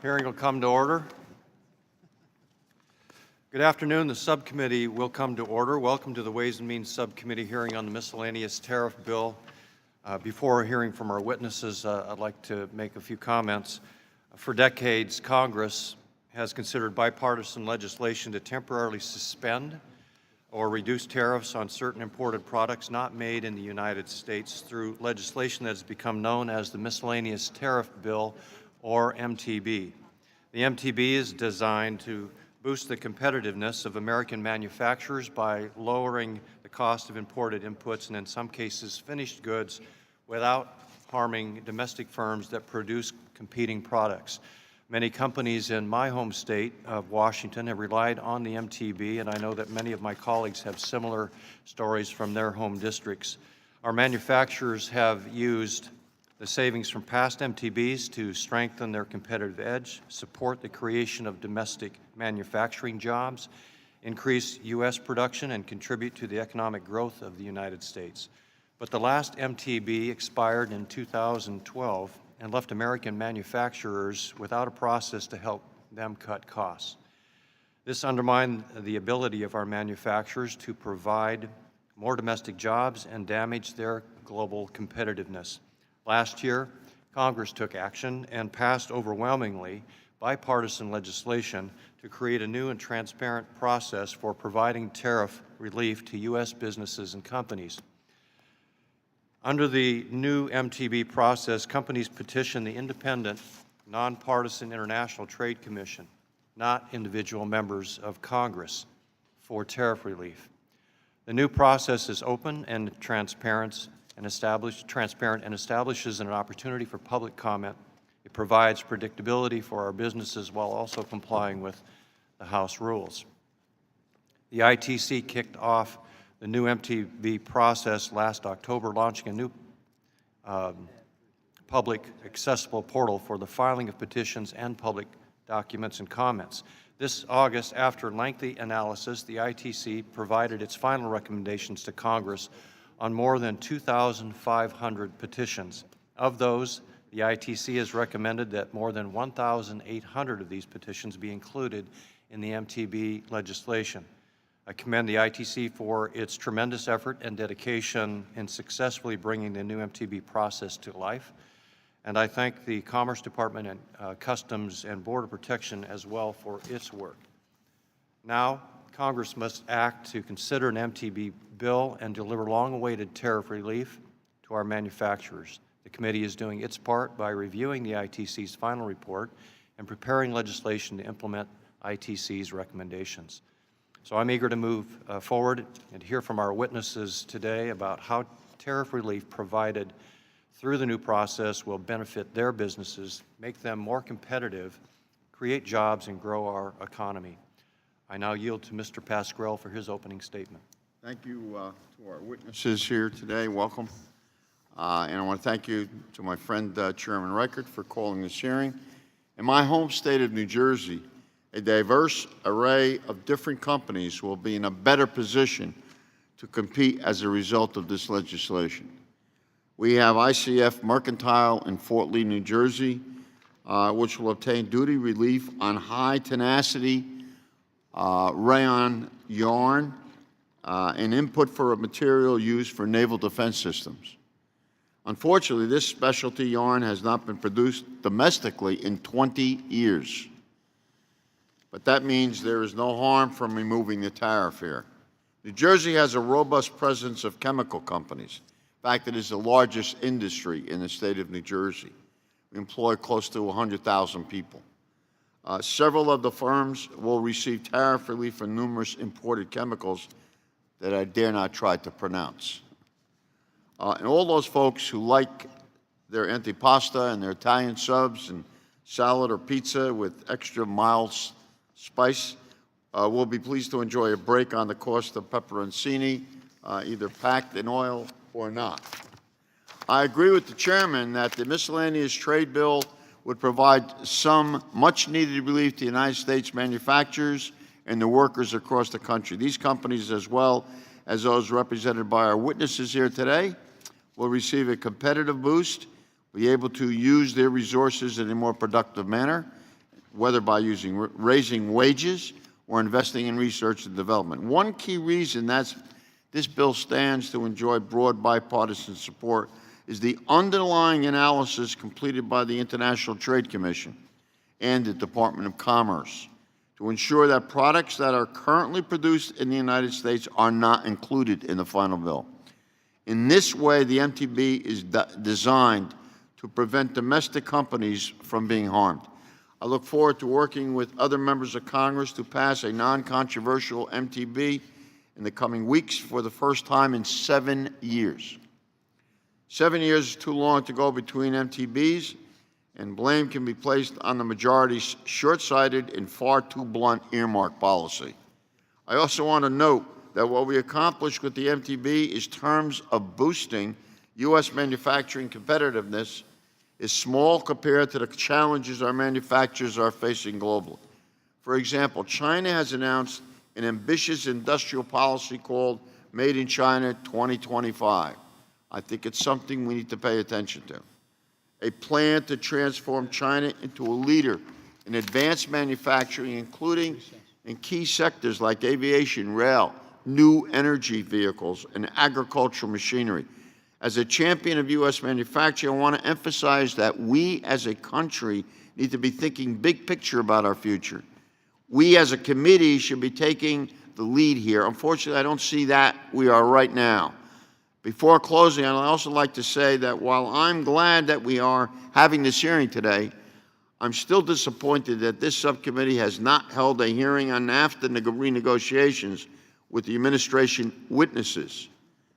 Hearing will come to order. Good afternoon. The subcommittee will come to order. Welcome to the Ways and Means Subcommittee hearing on the miscellaneous tariff bill. Before hearing from our witnesses, I'd like to make a few comments. For decades, Congress has considered bipartisan legislation to temporarily suspend or reduce tariffs on certain imported products not made in the United States through legislation that has become known as the Miscellaneous Tariff Bill, or MTB. The MTB is designed to boost the competitiveness of American manufacturers by lowering the cost of imported inputs and, in some cases, finished goods without harming domestic firms that produce competing products. Many companies in my home state of Washington have relied on the MTB, and I know that many of my colleagues have similar stories from their home districts. Our manufacturers have used the savings from past MTBs to strengthen their competitive edge, support the creation of domestic manufacturing jobs, increase U.S. production, and contribute to the economic growth of the United States. But the last MTB expired in 2012 and left American manufacturers without a process to help them cut costs. This undermined the ability of our manufacturers to provide more domestic jobs and damaged their global competitiveness. Last year, Congress took action and passed overwhelmingly bipartisan legislation to create a new and transparent process for providing tariff relief to U.S. businesses and companies. Under the new MTB process, companies petition the independent, nonpartisan International Trade Commission, not individual members of Congress, for tariff relief. The new process is open and transparent and establishes an opportunity for public comment. It provides predictability for our businesses while also complying with the House rules. The ITC kicked off the new MTB process last October, launching a new public accessible portal for the filing of petitions and public documents and comments. This August, after lengthy analysis, the ITC provided its final recommendations to Congress on more than 2,500 petitions. Of those, the ITC has recommended that more than 1,800 of these petitions be included in the MTB legislation. I commend the ITC for its tremendous effort and dedication in successfully bringing the new MTB process to life, and I thank the Commerce Department and Customs and Border Protection as well for its work. Now, Congress must act to consider an MTB bill and deliver long-awaited tariff relief to our manufacturers. The committee is doing its part by reviewing the ITC's final report and preparing legislation to implement ITC's recommendations. So I'm eager to move forward and hear from our witnesses today about how tariff relief provided through the new process will benefit their businesses, make them more competitive, create jobs, and grow our economy. I now yield to Mr. Pasquarello for his opening statement. Thank you to our witnesses here today. Welcome. And I want to thank you to my friend Chairman Reichert for calling this hearing. In my home state of New Jersey, a diverse array of different companies will be in a better position to compete as a result of this legislation. We have ICF Mercantile in Fort Lee, New Jersey, which will obtain duty relief on high tenacity rayon yarn, an input for a material used for naval defense systems. Unfortunately, this specialty yarn has not been produced domestically in 20 years. But that means there is no harm from removing the tariff here. New Jersey has a robust presence of chemical companies. In fact, it is the largest industry in the state of New Jersey. We employ close to 100,000 people. Several of the firms will receive tariff relief for numerous imported chemicals that I dare not try to pronounce. And all those folks who like their antipasta and their Italian subs and salad or pizza with extra mild spice will be pleased to enjoy a break on the cost of pepperoncini, either packed in oil or not. I agree with the chairman that the miscellaneous trade bill would provide some much-needed relief to United States manufacturers and the workers across the country. These companies, as well as those represented by our witnesses here today, will receive a competitive boost, be able to use their resources in a more productive manner, whether by raising wages or investing in research and development. One key reason this bill stands to enjoy broad bipartisan support is the underlying analysis completed by the International Trade Commission and the Department of Commerce to ensure that products that are currently produced in the United States are not included in the final bill. In this way, the MTB is designed to prevent domestic companies from being harmed. I look forward to working with other members of Congress to pass a non-controversial MTB in the coming weeks for the first time in 7 years. 7 years is too long to go between MTBs, and blame can be placed on the majority's short-sighted and far too blunt earmark policy. I also want to note that what we accomplished with the MTB in terms of boosting U.S. manufacturing competitiveness is small compared to the challenges our manufacturers are facing globally. For example, China has announced an ambitious industrial policy called Made in China 2025. I think it's something we need to pay attention to. A plan to transform China into a leader in advanced manufacturing, including in key sectors like aviation, rail, new energy vehicles, and agricultural machinery. As a champion of U.S. manufacturing, I want to emphasize that we as a country need to be thinking big picture about our future. We as a committee should be taking the lead here. Unfortunately, I don't see that we are right now. Before closing, I'd also like to say that while I'm glad that we are having this hearing today, I'm still disappointed that this subcommittee has not held a hearing on NAFTA renegotiations with the administration witnesses.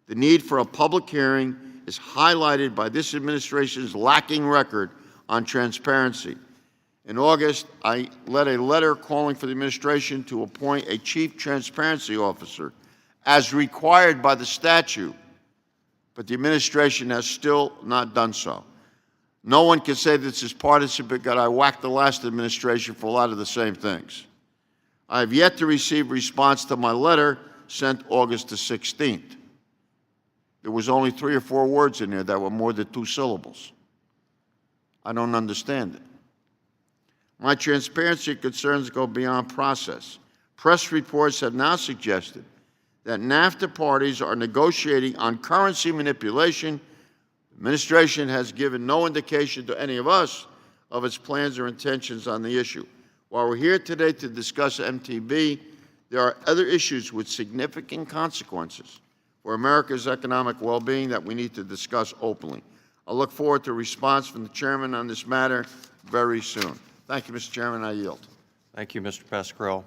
The need for a public hearing is highlighted by this administration's lacking record on transparency. In August, I led a letter calling for the administration to appoint a chief transparency officer as required by the statute, but the administration has still not done so. No one can say this is partisan because I whacked the last administration for a lot of the same things. I have yet to receive a response to my letter sent August the 16th. There was only 3 or 4 words in there that were more than 2 syllables. I don't understand it. My transparency concerns go beyond process. Press reports have now suggested that NAFTA parties are negotiating on currency manipulation. The administration has given no indication to any of us of its plans or intentions on the issue. While we're here today to discuss MTB, there are other issues with significant consequences for America's economic well-being that we need to discuss openly. I look forward to a response from the chairman on this matter very soon. Thank you, Mr. Chairman. I yield. Thank you, Mr. Pascrell.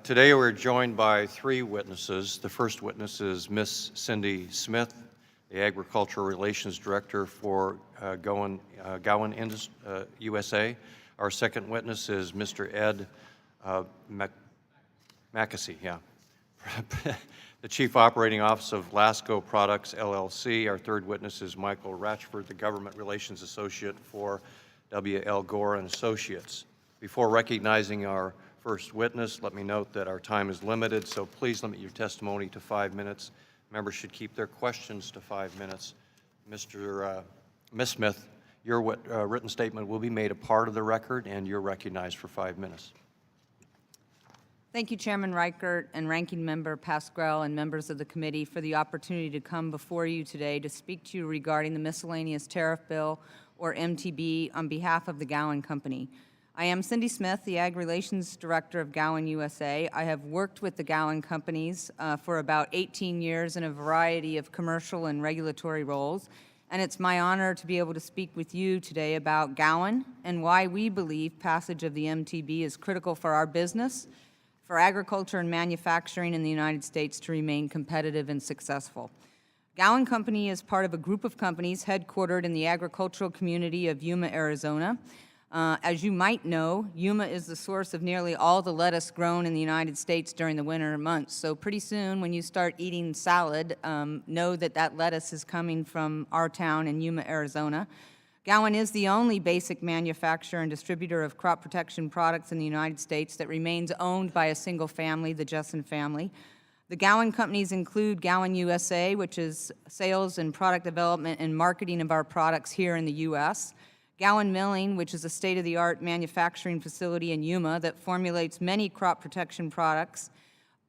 Today we're joined by 3 witnesses. The first witness is Ms. Cindy Smith, the Agricultural Relations Director for Gowan USA. Our second witness is Mr. Ed Mackesy, the Chief Operating Officer of Lasco Products, LLC. Our third witness is Michael Ratchford, the Government Relations Associate for W.L. Gore and Associates. Before recognizing our first witness, let me note that our time is limited, so please limit your testimony to 5 minutes. Members should keep their questions to 5 minutes. Ms. Smith, your written statement will be made a part of the record, and you're recognized for 5 minutes. Thank you, Chairman Reichert and Ranking Member Pascrell and members of the committee for the opportunity to come before you today to speak to you regarding the Miscellaneous Tariff Bill, or MTB, on behalf of the Gowan Company. I am Cindy Smith, the Ag Relations Director of Gowan USA. I have worked with the Gowan companies for about 18 years in a variety of commercial and regulatory roles, and it's my honor to be able to speak with you today about Gowan and why we believe passage of the MTB is critical for our business, for agriculture and manufacturing in the United States to remain competitive and successful. Gowan Company is part of a group of companies headquartered in the agricultural community of Yuma, Arizona. As you might know, Yuma is the source of nearly all the lettuce grown in the United States during the winter months. So pretty soon, when you start eating salad, know that that lettuce is coming from our town in Yuma, Arizona. Gowan is the only basic manufacturer and distributor of crop protection products in the United States that remains owned by a single family, the Jessen family. The Gowan companies include Gowan USA, which is sales and product development and marketing of our products here in the U.S., Gowan Milling, which is a state-of-the-art manufacturing facility in Yuma that formulates many crop protection products.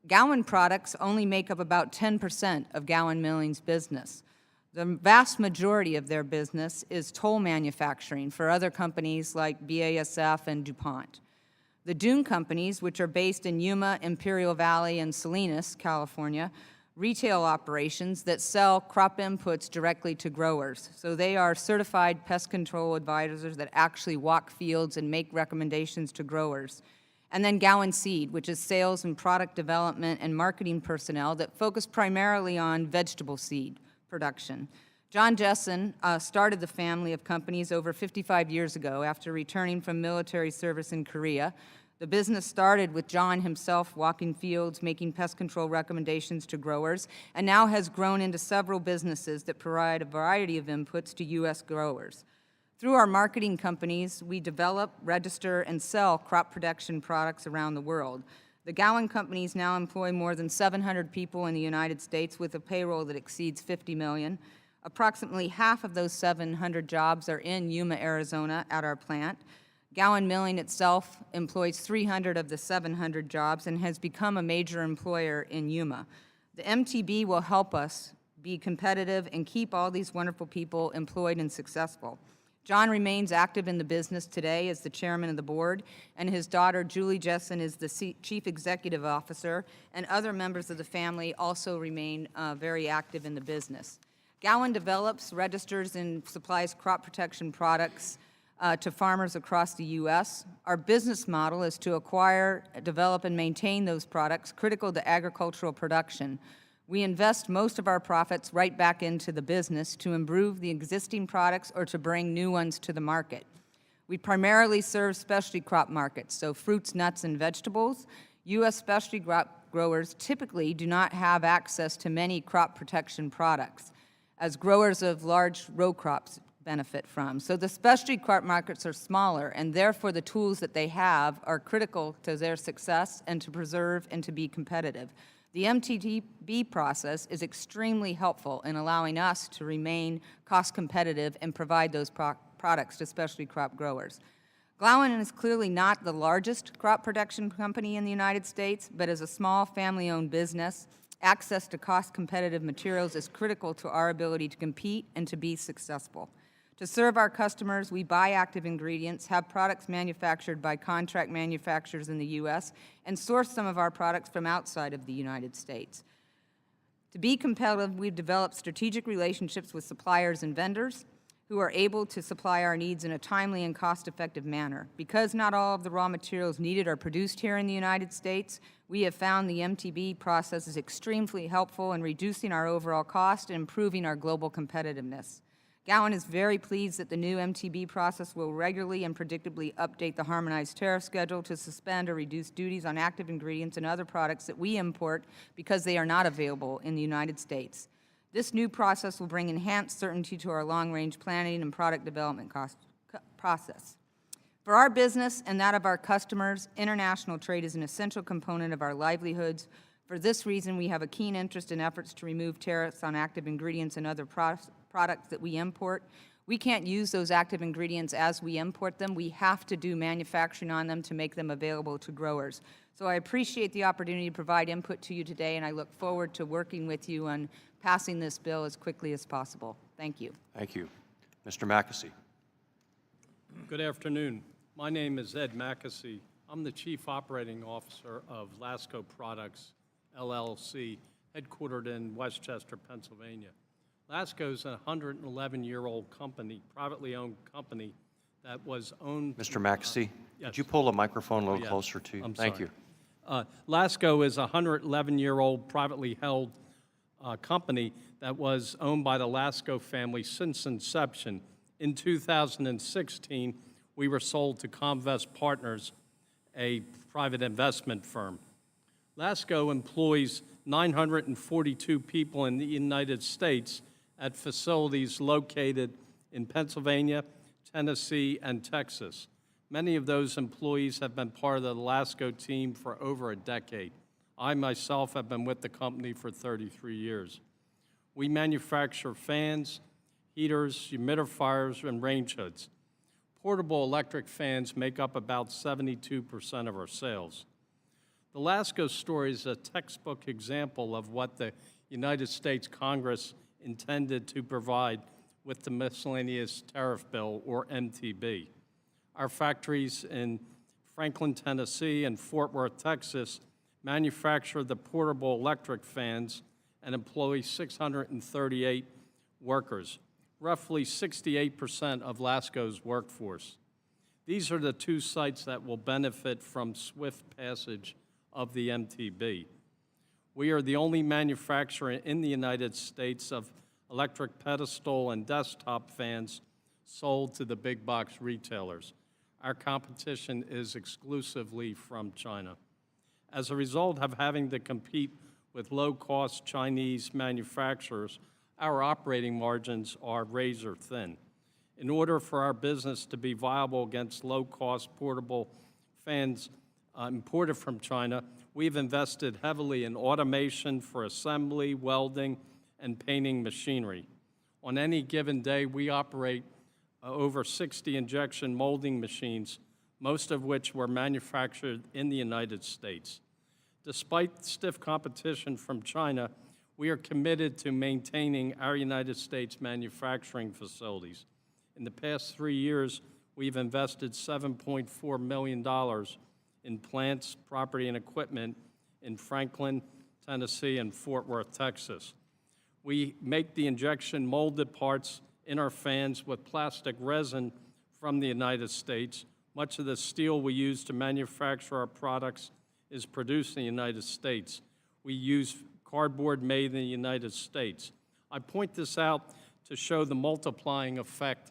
Gowan products only make up about 10% of Gowan Milling's business. The vast majority of their business is toll manufacturing for other companies like BASF and DuPont. The Dune companies, which are based in Yuma, Imperial Valley, and Salinas, California, retail operations that sell crop inputs directly to growers. So they are certified pest control advisors that actually walk fields and make recommendations to growers. And then Gowan Seed, which is sales and product development and marketing personnel that focus primarily on vegetable seed production. John Jessen started the family of companies over 55 years ago after returning from military service in Korea. The business started with John himself walking fields, making pest control recommendations to growers, and now has grown into several businesses that provide a variety of inputs to U.S. growers. Through our marketing companies, we develop, register, and sell crop protection products around the world. The Gowan companies now employ more than 700 people in the United States with a payroll that exceeds 50 million. Approximately half of those 700 jobs are in Yuma, Arizona at our plant. Gowan Milling itself employs 300 of the 700 jobs and has become a major employer in Yuma. The MTB will help us be competitive and keep all these wonderful people employed and successful. John remains active in the business today as the chairman of the board, and his daughter, Julie Jessen, is the chief executive officer, and other members of the family also remain very active in the business. Gowan develops, registers, and supplies crop protection products to farmers across the U.S. Our business model is to acquire, develop, and maintain those products critical to agricultural production. We invest most of our profits right back into the business to improve the existing products or to bring new ones to the market. We primarily serve specialty crop markets, so fruits, nuts, and vegetables. U.S. specialty crop growers typically do not have access to many crop protection products, as growers of large row crops benefit from. So the specialty crop markets are smaller, and therefore the tools that they have are critical to their success and to preserve and to be competitive. The MTB process is extremely helpful in allowing us to remain cost competitive and provide those products to specialty crop growers. Gowan is clearly not the largest crop protection company in the United States, but as a small family-owned business, access to cost-competitive materials is critical to our ability to compete and to be successful. To serve our customers, we buy active ingredients, have products manufactured by contract manufacturers in the U.S., and source some of our products from outside of the United States. To be competitive, we've developed strategic relationships with suppliers and vendors who are able to supply our needs in a timely and cost-effective manner. Because not all of the raw materials needed are produced here in the United States, we have found the MTB process is extremely helpful in reducing our overall cost and improving our global competitiveness. Gowan is very pleased that the new MTB process will regularly and predictably update the harmonized tariff schedule to suspend or reduce duties on active ingredients and other products that we import because they are not available in the United States. This new process will bring enhanced certainty to our long-range planning and product development process. For our business and that of our customers, international trade is an essential component of our livelihoods. For this reason, we have a keen interest in efforts to remove tariffs on active ingredients and other products that we import. We can't use those active ingredients as we import them. We have to do manufacturing on them to make them available to growers. So I appreciate the opportunity to provide input to you today, and I look forward to working with you on passing this bill as quickly as possible. Thank you. Thank you. Mr. Mackesy. Good afternoon. My name is Ed Mackesy. I'm the Chief Operating Officer of Lasco Products, LLC, headquartered in Westchester, Pennsylvania. Lasco is a 111-year-old company, privately owned company that was owned... Mr. Mackesy, yes. could you pull the microphone a little Yeah. closer to you? I'm Thank sorry. you. Lasco is a 111-year-old privately held company that was owned by the Lasco family since inception. In 2016, we were sold to Comvest Partners, a private investment firm. Lasco employs 942 people in the United States at facilities located in Pennsylvania, Tennessee, and Texas. Many of those employees have been part of the Lasco team for over a decade. I myself have been with the company for 33 years. We manufacture fans, heaters, humidifiers, and range hoods. Portable electric fans make up about 72% of our sales. The LASCO story is a textbook example of what the United States Congress intended to provide with the Miscellaneous Tariff Bill, or MTB. Our factories in Franklin, Tennessee and Fort Worth, Texas manufacture the portable electric fans and employ 638 workers, roughly 68% of LASCO's workforce. These are the two sites that will benefit from swift passage of the MTB. We are the only manufacturer in the United States of electric pedestal and desktop fans sold to the big box retailers. Our competition is exclusively from China. As a result of having to compete with low-cost Chinese manufacturers, our operating margins are razor thin. In order for our business to be viable against low-cost portable fans imported from China, we've invested heavily in automation for assembly, welding, and painting machinery. On any given day, we operate over 60 injection molding machines, most of which were manufactured in the United States. Despite stiff competition from China, we are committed to maintaining our United States manufacturing facilities. In the past 3 years, we've invested $7.4 million in plants, property, and equipment in Franklin, Tennessee, and Fort Worth, Texas. We make the injection molded parts in our fans with plastic resin from the United States. Much of the steel we use to manufacture our products is produced in the United States. We use cardboard made in the United States. I point this out to show the multiplying effect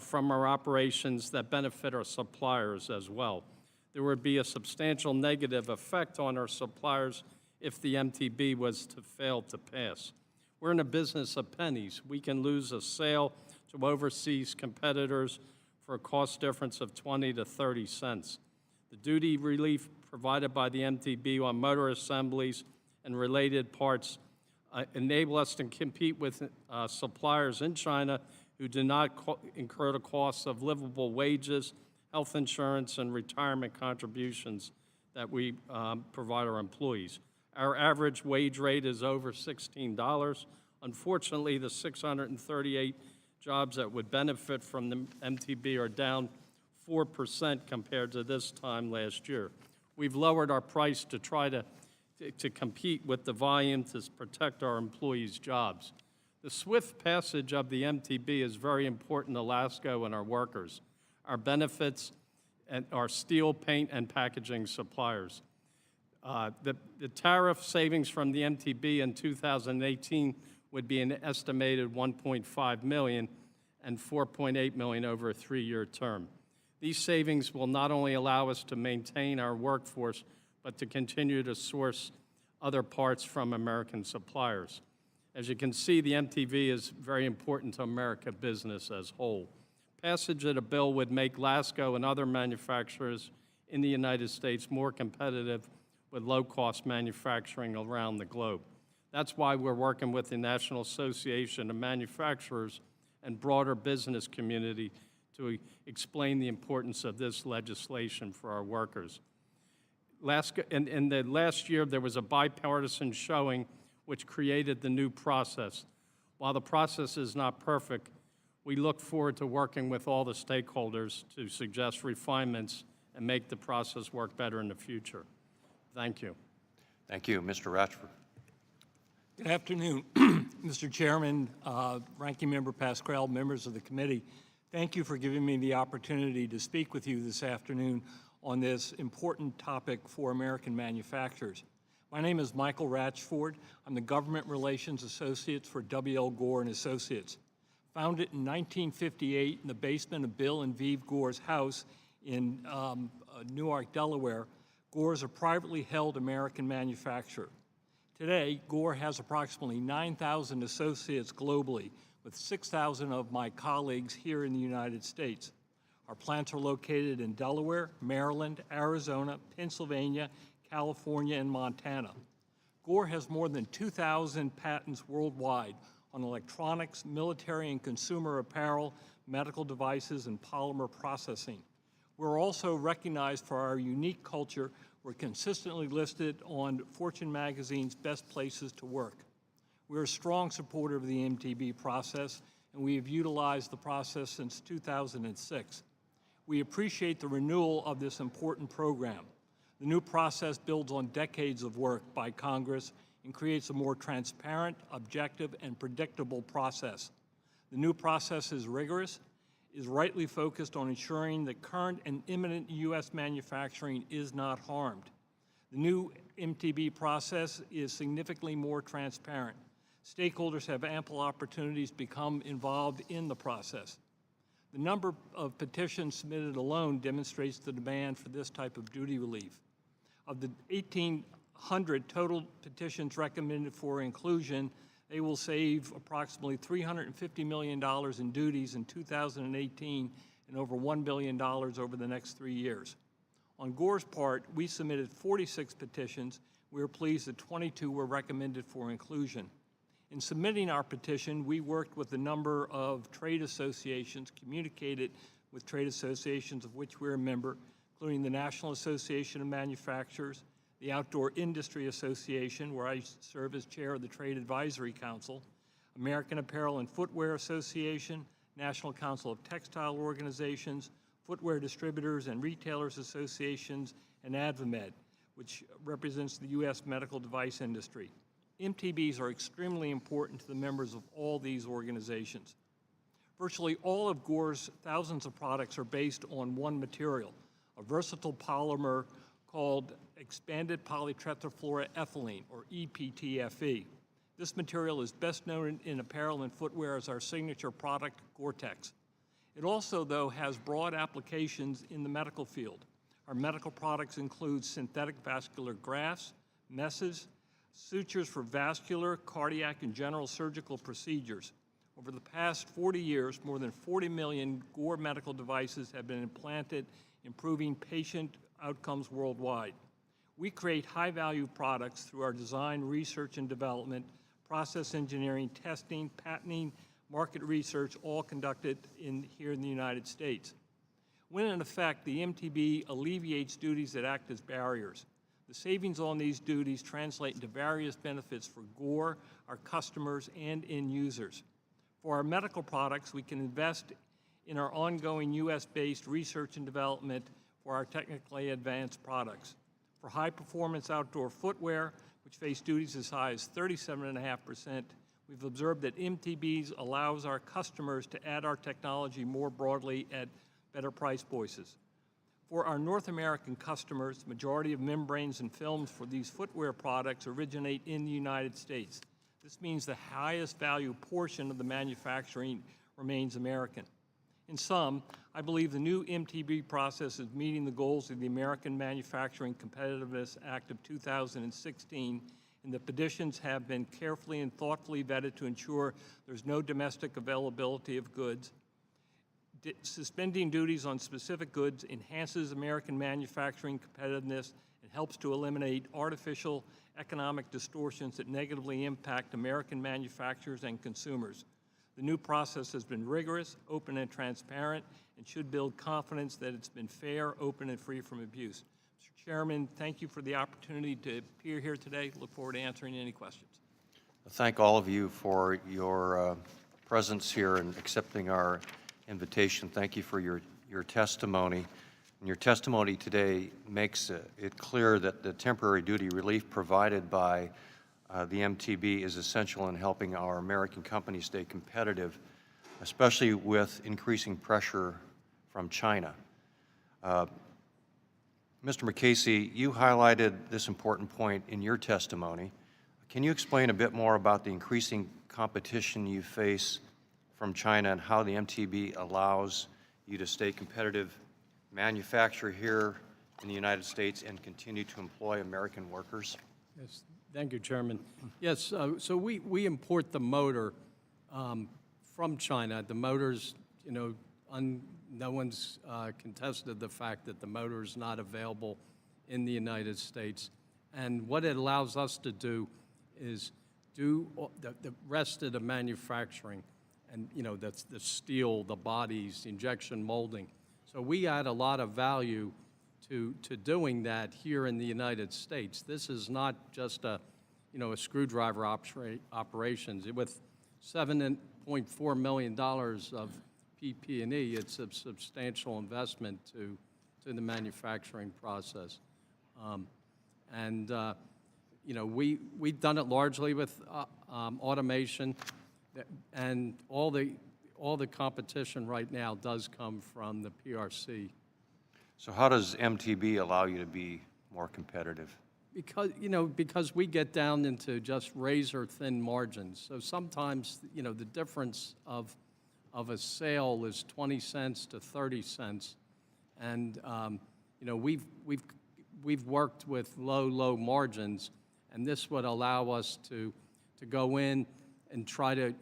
from our operations that benefit our suppliers as well. There would be a substantial negative effect on our suppliers if the MTB was to fail to pass. We're in a business of pennies. We can lose a sale to overseas competitors for a cost difference of 20 to 30 cents. The duty relief provided by the MTB on motor assemblies and related parts enable us to compete with suppliers in China who do not incur the costs of livable wages, health insurance, and retirement contributions that we provide our employees. Our average wage rate is over $16. Unfortunately, the 638 jobs that would benefit from the MTB are down 4% compared to this time last year. We've lowered our price to try to compete with the volume to protect our employees' jobs. The swift passage of the MTB is very important to LASCO and our workers, our benefits, and our steel, paint, and packaging suppliers. The tariff savings from the MTB in 2018 would be an estimated $1.5 million and $4.8 million over a 3-year term. These savings will not only allow us to maintain our workforce, but to continue to source other parts from American suppliers. As you can see, the MTB is very important to American business as a whole. Passage of the bill would make LASCO and other manufacturers in the United States more competitive with low-cost manufacturing around the globe. That's why we're working with the National Association of Manufacturers and broader business community to explain the importance of this legislation for our workers. In the last year, there was a bipartisan showing which created the new process. While the process is not perfect, we look forward to working with all the stakeholders to suggest refinements and make the process work better in the future. Thank you. Thank you. Mr. Ratchford. Good afternoon, Mr. Chairman, Ranking Member Pascrell, members of the committee. Thank you for giving me the opportunity to speak with you this afternoon on this important topic for American manufacturers. My name is Michael Ratchford. I'm the Government Relations Associate for W.L. Gore and Associates. Founded in 1958 in the basement of Bill and Vive Gore's house in Newark, Delaware, Gore is a privately held American manufacturer. Today, Gore has approximately 9,000 associates globally, with 6,000 of my colleagues here in the United States. Our plants are located in Delaware, Maryland, Arizona, Pennsylvania, California, and Montana. Gore has more than 2,000 patents worldwide on electronics, military and consumer apparel, medical devices, and polymer processing. We're also recognized for our unique culture. We're consistently listed on Fortune magazine's best places to work. We're a strong supporter of the MTB process, and we have utilized the process since 2006. We appreciate the renewal of this important program. The new process builds on decades of work by Congress and creates a more transparent, objective, and predictable process. The new process is rigorous, is rightly focused on ensuring that current and imminent U.S. manufacturing is not harmed. The new MTB process is significantly more transparent. Stakeholders have ample opportunities to become involved in the process. The number of petitions submitted alone demonstrates the demand for this type of duty relief. Of the 1,800 total petitions recommended for inclusion, they will save approximately $350 million in duties in 2018 and over $1 billion over the next 3 years. On Gore's part, we submitted 46 petitions. We are pleased that 22 were recommended for inclusion. In submitting our petition, we worked with a number of trade associations, communicated with trade associations of which we're a member, including the National Association of Manufacturers, the Outdoor Industry Association, where I serve as chair of the Trade Advisory Council, American Apparel and Footwear Association, National Council of Textile Organizations, Footwear Distributors and Retailers Associations, and AdvaMed, which represents the U.S. medical device industry. MTBs are extremely important to the members of all these organizations. Virtually all of Gore's thousands of products are based on one material, a versatile polymer called expanded polytetrafluoroethylene, or EPTFE. This material is best known in apparel and footwear as our signature product, Gore-Tex. It also, though, has broad applications in the medical field. Our medical products include synthetic vascular grafts, meshes, sutures for vascular, cardiac, and general surgical procedures. Over the past 40 years, more than 40 million Gore medical devices have been implanted, improving patient outcomes worldwide. We create high-value products through our design, research, and development, process engineering, testing, patenting, market research, all conducted here in the United States. When in effect, the MTB alleviates duties that act as barriers. The savings on these duties translate into various benefits for Gore, our customers, and end users. For our medical products, we can invest in our ongoing U.S.-based research and development for our technically advanced products. For high-performance outdoor footwear, which face duties as high as 37.5%, we've observed that MTBs allows our customers to add our technology more broadly at better price points. For our North American customers, the majority of membranes and films for these footwear products originate in the United States. This means the highest value portion of the manufacturing remains American. In sum, I believe the new MTB process is meeting the goals of the American Manufacturing Competitiveness Act of 2016, and the petitions have been carefully and thoughtfully vetted to ensure there's no domestic availability of goods. Suspending duties on specific goods enhances American manufacturing competitiveness and helps to eliminate artificial economic distortions that negatively impact American manufacturers and consumers. The new process has been rigorous, open, and transparent, and should build confidence that it's been fair, open, and free from abuse. Mr. Chairman, thank you for the opportunity to appear here today. Look forward to answering any questions. Thank all of you for your presence here and accepting our invitation. Thank you for your testimony. And your testimony today makes it clear that the temporary duty relief provided by the MTB is essential in helping our American companies stay competitive, especially with increasing pressure from China. Mr. McCasey, you highlighted this important point in your testimony. Can you explain a bit more about the increasing competition you face from China and how the MTB allows you to stay competitive, manufacture here in the United States, and continue to employ American workers? Yes, thank you, Chairman. Yes, so we import the motor from China. The motors, you know, no one's contested the fact that the motor is not available in the United States. And what it allows us to do is do the rest of the manufacturing that's the steel, the bodies, the injection molding. So we add a lot of value to doing that here in the United States. This is not just a screwdriver operations. With $7.4 million of PP&E, it's a substantial investment to the manufacturing process. We've done it largely with automation, and all the competition right now does come from the PRC. So how does MTB allow you to be more competitive? Because we get down into just razor-thin margins. So sometimes, the difference of a sale is 20 cents to 30 cents. And, we've worked with low margins, and this would allow us to go in and try to,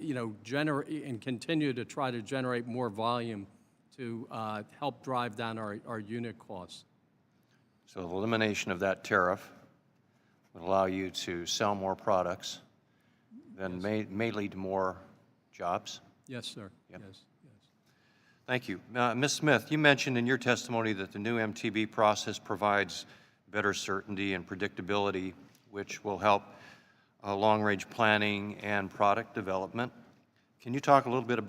generate and continue to try to generate more volume to help drive down our unit costs. So the elimination of that tariff would allow you to sell more products, then may lead to more jobs? Yes, sir. Yep. Yes. Thank you. Ms. Smith, you mentioned in your testimony that the new MTB process provides better certainty and predictability, which will help long-range planning and product development. Can you talk a little bit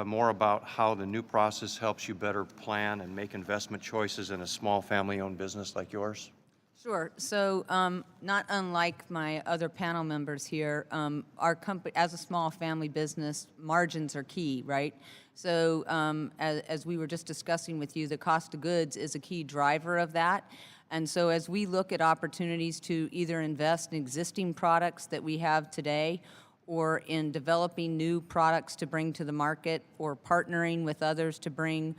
more about how the new process helps you better plan and make investment choices in a small family-owned business like yours? Sure. So not unlike my other panel members here, our company, as a small family business, margins are key, right? So as we were just discussing with you, the cost of goods is a key driver of that. And so as we look at opportunities to either invest in existing products that we have today or in developing new products to bring to the market or partnering with others to bring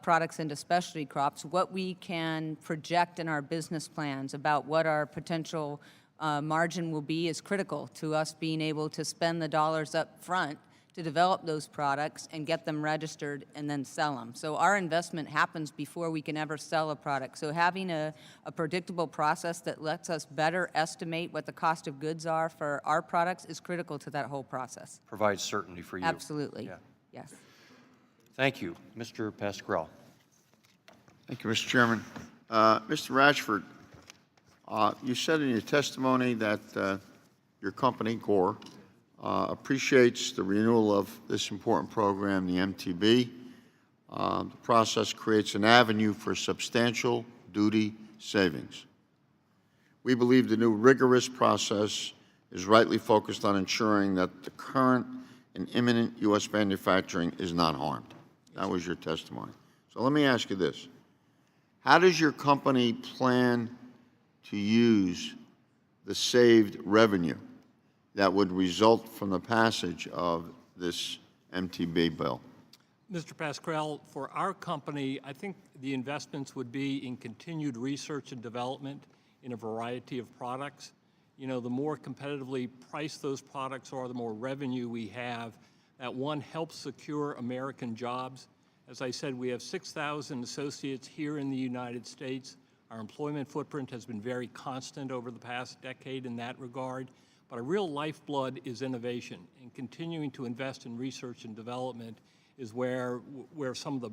products into specialty crops, what we can project in our business plans about what our potential margin will be is critical to us being able to spend the dollars up front to develop those products and get them registered and then sell them. So our investment happens before we can ever sell a product. So having a predictable process that lets us better estimate what the cost of goods are for our products is critical to that whole process. Provides certainty for you. Absolutely. Yeah. Yes. Thank you. Mr. Pasquarello. Thank you, Mr. Chairman. Mr. Rashford, you said in your testimony that your company, Gore, appreciates the renewal of this important program, the MTB. The process creates an avenue for substantial duty savings. We believe the new rigorous process is rightly focused on ensuring that the current and imminent U.S. manufacturing is not harmed. That was your testimony. So let me ask you this. How does your company plan to use the saved revenue that would result from the passage of this MTB bill? Mr. Pasquale, for our company, I think the investments would be in continued research and development in a variety of products. The more competitively priced those products are, the more revenue we have. That one helps secure American jobs. As I said, we have 6,000 associates here in the United States. Our employment footprint has been very constant over the past decade in that regard. But a real lifeblood is innovation, and continuing to invest in research and development is where some of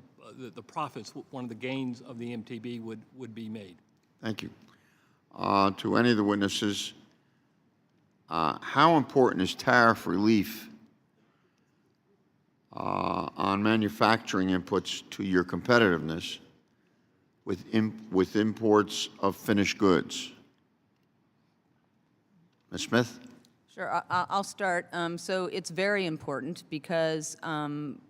the profits, one of the gains of the MTB would be made. Thank you. To any of the witnesses, how important is tariff relief on manufacturing inputs to your competitiveness with imports of finished goods? Ms. Smith? Sure, I'll start. So it's very important because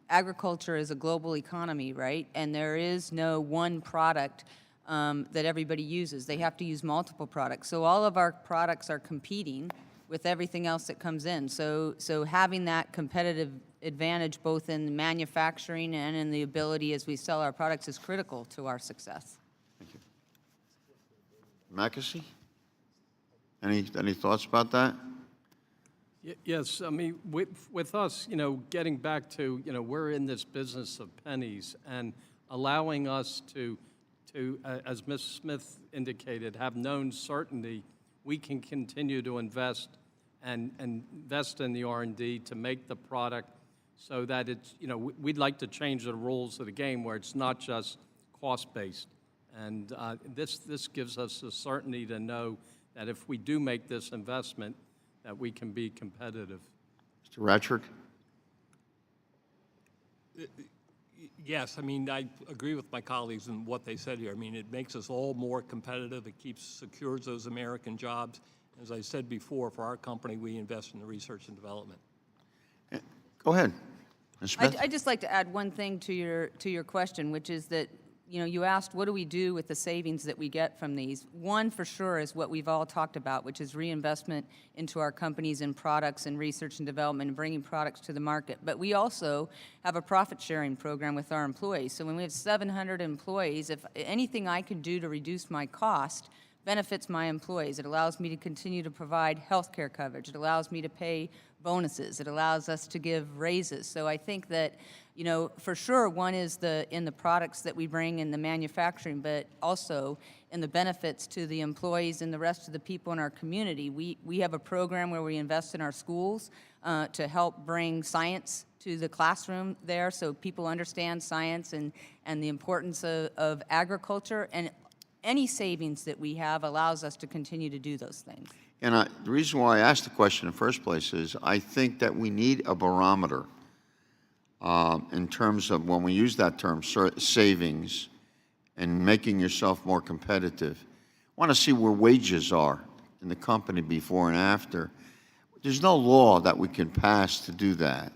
agriculture is a global economy, right? And there is no one product that everybody uses. They have to use multiple products. So all of our products are competing with everything else that comes in. So having that competitive advantage both in manufacturing and in the ability as we sell our products is critical to our success. Thank you. Mackesy? Any thoughts about that? Yes, I mean, with us, getting back to, we're in this business of pennies, and allowing us to as Ms. Smith indicated, have known certainty, we can continue to invest and invest in the R&D to make the product so that it's, we'd like to change the rules of the game where it's not just cost-based. And this gives us the certainty to know that if we do make this investment, that we can be competitive. Mr. Rattrick? Yes, I mean, I agree with my colleagues in what they said here. I mean, it makes us all more competitive. It secures those American jobs. As I said before, for our company, we invest in the research and development. Go ahead. Ms. Smith? I'd just like to add one thing to your question, which is that, you asked, what do we do with the savings that we get from these? One, for sure, is what we've all talked about, which is reinvestment into our companies and products and research and development and bringing products to the market. But we also have a profit-sharing program with our employees. So when we have 700 employees, if anything I can do to reduce my cost benefits my employees. It allows me to continue to provide health care coverage. It allows me to pay bonuses. It allows us to give raises. So I think that, for sure, one is in the products that we bring in the manufacturing, but also in the benefits to the employees and the rest of the people in our community. We have a program where we invest in our schools to help bring science to the classroom there so people understand science and the importance of agriculture. And any savings that we have allows us to continue to do those things. And the reason why I asked the question in the first place is I think that we need a barometer in terms of when we use that term, savings, and making yourself more competitive. I want to see where wages are in the company before and after. There's no law that we can pass to do that,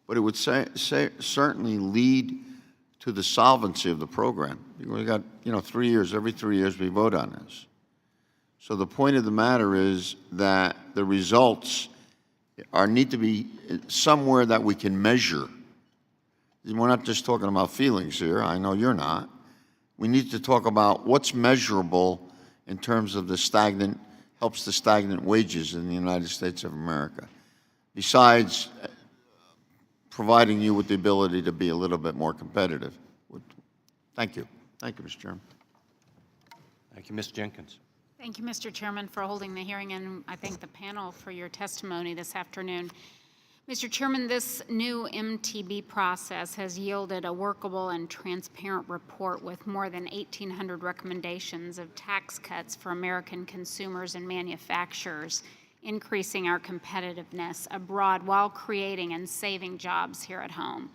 but it would certainly lead to the solvency of the program. We got, 3 years, every 3 years we vote on this. So the point of the matter is that the results need to be somewhere that we can measure. We're not just talking about feelings here. I know you're not. We need to talk about what's measurable in terms of helps the stagnant wages in the United States of America, besides providing you with the ability to be a little bit more competitive. Thank you. Thank you, Mr. Chairman. Thank you, Ms. Jenkins. Thank you, Mr. Chairman, for holding the hearing, and I thank the panel for your testimony this afternoon. Mr. Chairman, this new MTB process has yielded a workable and transparent report with more than 1,800 recommendations of tax cuts for American consumers and manufacturers, increasing our competitiveness abroad while creating and saving jobs here at home.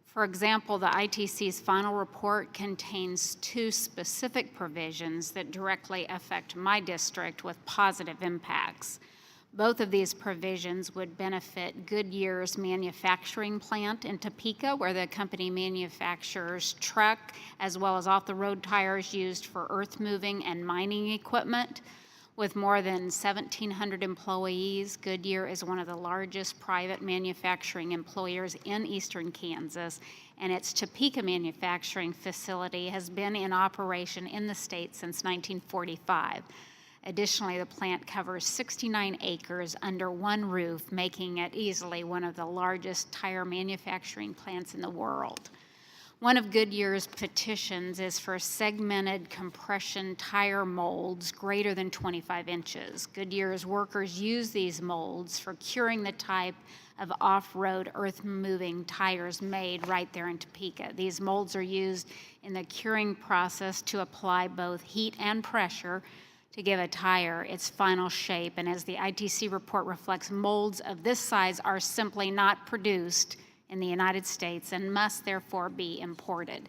For example, the ITC's final report contains 2 specific provisions that directly affect my district with positive impacts. Both of these provisions would benefit Goodyear's manufacturing plant in Topeka, where the company manufactures truck as well as off-the-road tires used for earth-moving and mining equipment. With more than 1,700 employees, Goodyear is one of the largest private manufacturing employers in eastern Kansas, and its Topeka manufacturing facility has been in operation in the state since 1945. Additionally, the plant covers 69 acres under one roof, making it easily one of the largest tire manufacturing plants in the world. One of Goodyear's petitions is for segmented compression tire molds greater than 25 inches. Goodyear's workers use these molds for curing the type of off-road earth-moving tires made right there in Topeka. These molds are used in the curing process to apply both heat and pressure to give a tire its final shape. And as the ITC report reflects, molds of this size are simply not produced in the United States and must therefore be imported.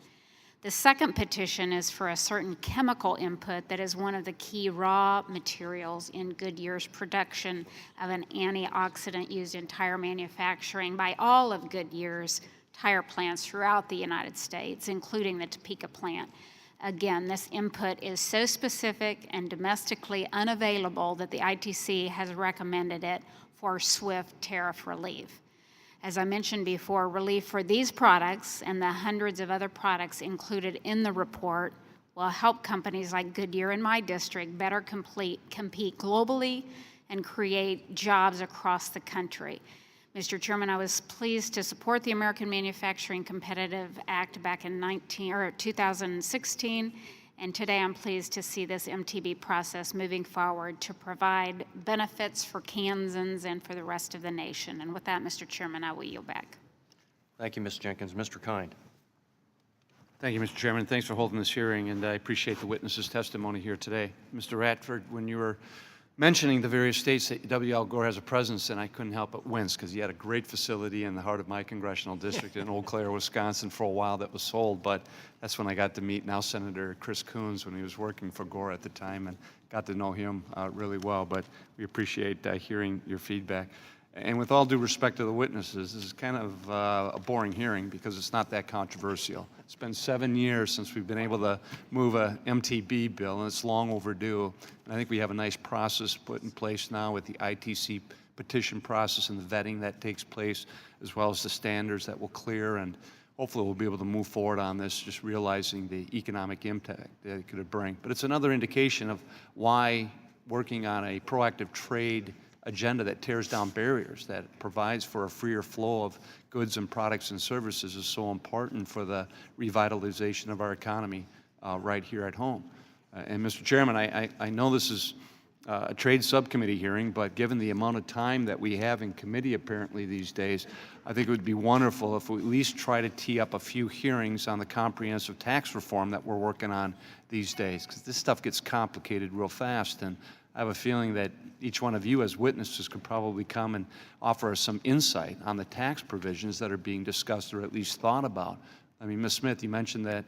The second petition is for a certain chemical input that is one of the key raw materials in Goodyear's production of an antioxidant used in tire manufacturing by all of Goodyear's tire plants throughout the United States, including the Topeka plant. Again, this input is so specific and domestically unavailable that the ITC has recommended it for swift tariff relief. As I mentioned before, relief for these products and the hundreds of other products included in the report will help companies like Goodyear in my district better compete globally and create jobs across the country. Mr. Chairman, I was pleased to support the American Manufacturing Competitive Act back in 2016, and today I'm pleased to see this MTB process moving forward to provide benefits for Kansans and for the rest of the nation. And with that, Mr. Chairman, I will yield back. Thank you, Ms. Jenkins. Mr. Kind. Thank you, Mr. Chairman. Thanks for holding this hearing, and I appreciate the witness's testimony here today. Mr. Radford, when you were mentioning the various states that W.L. Gore has a presence in, I couldn't help but wince because he had a great facility in the heart of my congressional district in Eau Claire, Wisconsin for a while that was sold, but that's when I got to meet now Senator Chris Coons when he was working for Gore at the time and got to know him really well, but we appreciate hearing your feedback. And with all due respect to the witnesses, this is kind of a boring hearing because it's not that controversial. It's been 7 years since we've been able to move a MTB bill, and it's long overdue. And I think we have a nice process put in place now with the ITC petition process and the vetting that takes place, as well as the standards that will clear. And hopefully we'll be able to move forward on this, just realizing the economic impact that it could bring. But it's another indication of why working on a proactive trade agenda that tears down barriers, that provides for a freer flow of goods and products and services is so important for the revitalization of our economy right here at home. And Mr. Chairman, I know this is a trade subcommittee hearing, but given the amount of time that we have in committee apparently these days, I think it would be wonderful if we at least try to tee up a few hearings on the comprehensive tax reform that we're working on these days, because this stuff gets complicated real fast, and I have a feeling that each one of you as witnesses could probably come and offer us some insight on the tax provisions that are being discussed or at least thought about. I mean, Ms. Smith, you mentioned that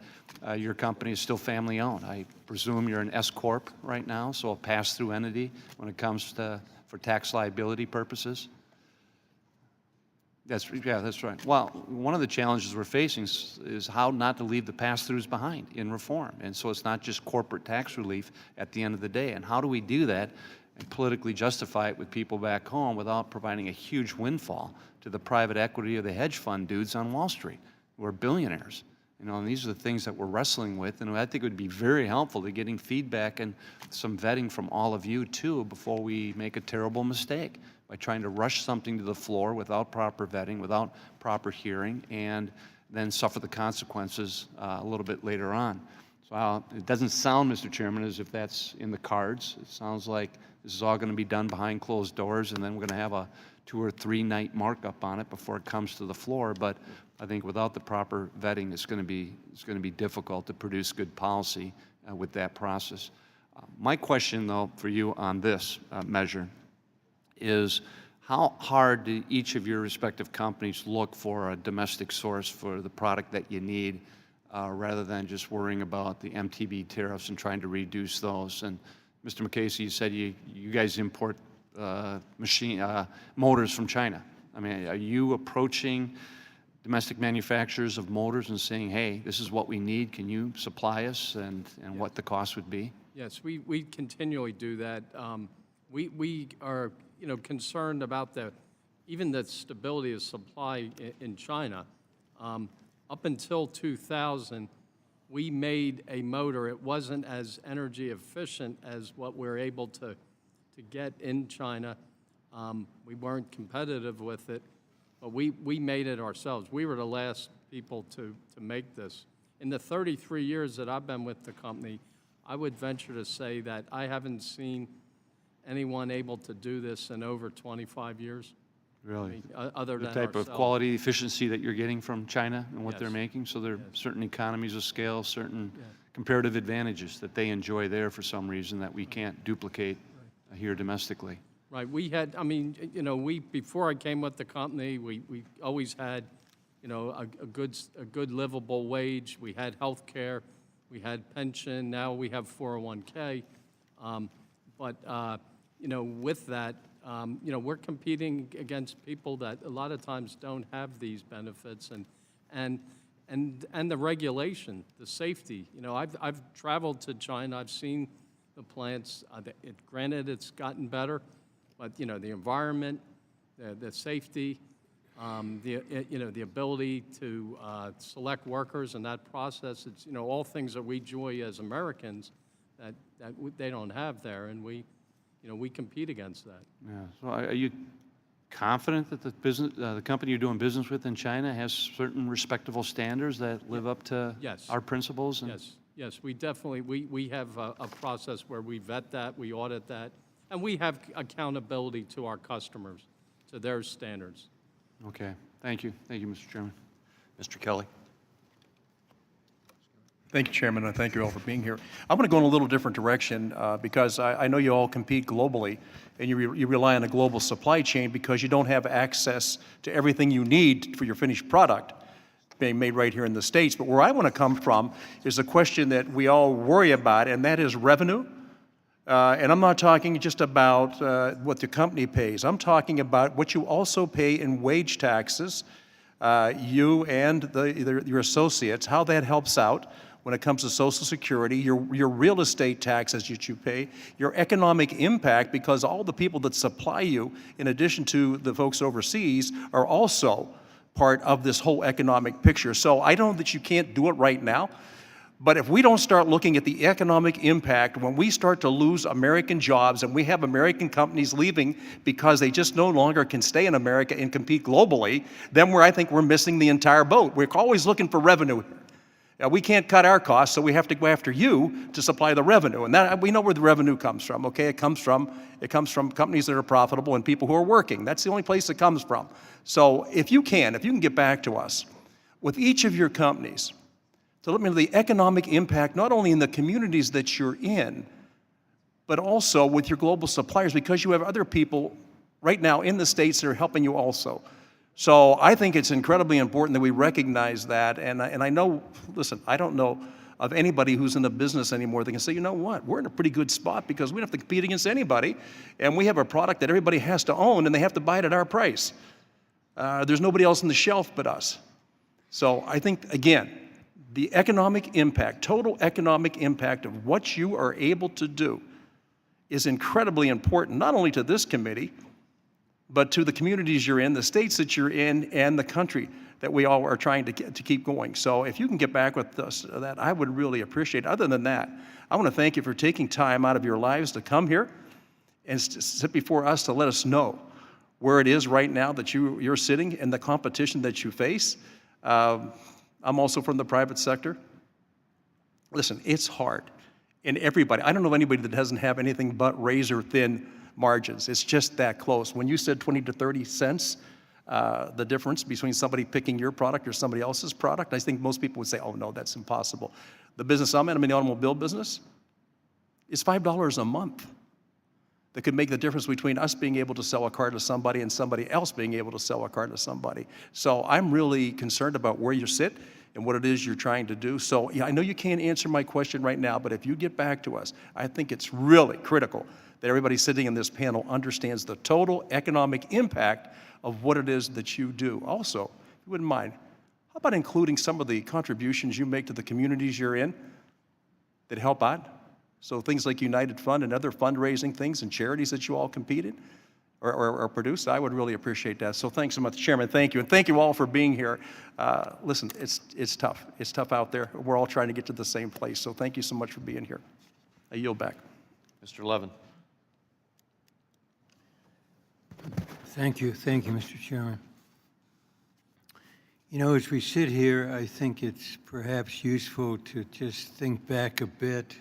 your company is still family-owned. I presume you're an S-corp right now, so a pass-through entity when it comes to for tax liability purposes? Yeah, that's right. Well, one of the challenges we're facing is how not to leave the pass-throughs behind in reform. And so it's not just corporate tax relief at the end of the day. And how do we do that and politically justify it with people back home without providing a huge windfall to the private equity or the hedge fund dudes on Wall Street who are billionaires? You know, and these are the things that we're wrestling with, and I think it would be very helpful to getting feedback and some vetting from all of you, too, before we make a terrible mistake by trying to rush something to the floor without proper vetting, without proper hearing, and then suffer the consequences a little bit later on. So it doesn't sound, Mr. Chairman, as if that's in the cards. It sounds like this is all going to be done behind closed doors, and then we're going to have a 2 or 3 night markup on it before it comes to the floor. But I think without the proper vetting, it's going to be difficult to produce good policy with that process. My question, though, for you on this measure is how hard do each of your respective companies look for a domestic source for the product that you need rather than just worrying about the MTB tariffs and trying to reduce those? And Mr. McCasey, you said you guys import motors from China. I mean, are you approaching domestic manufacturers of motors and saying, hey, this is what we need, can you supply us, and what the cost would be? Yes, we continually do that. We are, concerned about even the stability of supply in China. Up until 2000, we made a motor. It wasn't as energy efficient as what we're able to get in China. We weren't competitive with it, but we made it ourselves. We were the last people to make this. In the 33 years that I've been with the company, I would venture to say that I haven't seen anyone able to do this in over 25 years. Really? Other The than type of ourselves. quality, efficiency that you're getting from China and what they're Yes. making? So there are certain economies of scale, certain comparative advantages that they enjoy there for some reason that we can't duplicate here domestically. Right, we had, before I came with the company, we always had, a good livable wage. We had health care, we had pension, now we have 401k. With that, we're competing against people that a lot of times don't have these benefits and the regulation, the safety. I've traveled to China, I've seen the plants. Granted, it's gotten better, but the environment, the safety, the ability to select workers in that process, it's all things that we enjoy as Americans that they don't have there, and we compete against that. Yeah. So are you confident that the company you're doing business with in China has certain respectable standards that live up to Yes. our principles? Yes, we definitely, we have a process where we vet that, we audit that, and we have accountability to our customers, to their standards. Okay. Thank you. Thank you, Mr. Chairman. Mr. Kelly. Thank you, Chairman, and thank you all for being here. I'm going to go in a little different direction because I know you all compete globally, and you rely on a global supply chain because you don't have access to everything you need for your finished product being made right here in the States. But where I want to come from is a question that we all worry about, and that is revenue. And I'm not talking just about what the company pays. I'm talking about what you also pay in wage taxes, you and your associates, how that helps out when it comes to Social Security, your real estate taxes that you pay, your economic impact, because all the people that supply you, in addition to the folks overseas, are also part of this whole economic picture. So I know that you can't do it right now, but if we don't start looking at the economic impact, when we start to lose American jobs and we have American companies leaving because they just no longer can stay in America and compete globally, then I think we're missing the entire boat. We're always looking for revenue. We can't cut our costs, so we have to go after you to supply the revenue. And that, we know where the revenue comes from, okay? It comes from companies that are profitable and people who are working. That's the only place it comes from. So if you can get back to us with each of your companies to let me know the economic impact, not only in the communities that you're in, but also with your global suppliers, because you have other people right now in the States that are helping you also. So I think it's incredibly important that we recognize that, and I know, listen, I don't know of anybody who's in the business anymore that can say, you know what, we're in a pretty good spot because we don't have to compete against anybody, and we have a product that everybody has to own, and they have to buy it at our price. There's nobody else on the shelf but us. So I think, again, the economic impact, total economic impact of what you are able to do is incredibly important, not only to this committee, but to the communities you're in, the states that you're in, and the country that we all are trying to keep going. So if you can get back with us that, I would really appreciate it. Other than that, I want to thank you for taking time out of your lives to come here and sit before us to let us know where it is right now that you're sitting and the competition that you face. I'm also from the private sector. Listen, it's hard. And everybody, I don't know anybody that doesn't have anything but razor-thin margins. It's just that close. When you said 20 to 30 cents, the difference between somebody picking your product or somebody else's product, I think most people would say, oh no, that's impossible. The business I'm in the automobile business, is $5 a month that could make the difference between us being able to sell a car to somebody and somebody else being able to sell a car to somebody. So I'm really concerned about where you sit and what it is you're trying to do. So yeah, I know you can't answer my question right now, but if you get back to us, I think it's really critical that everybody sitting in this panel understands the total economic impact of what it is that you do. Also, if you wouldn't mind, how about including some of the contributions you make to the communities you're in that help out? So things like United Fund and other fundraising things and charities that you all competed or produced, I would really appreciate that. So thanks so much, Chairman. Thank you. And thank you all for being here. Listen, it's tough. It's tough out there. We're all trying to get to the same place. So thank you so much for being here. I yield back. Mr. Levin. Thank you, Mr. Chairman. You know, as we sit here, I think it's perhaps useful to just think back a bit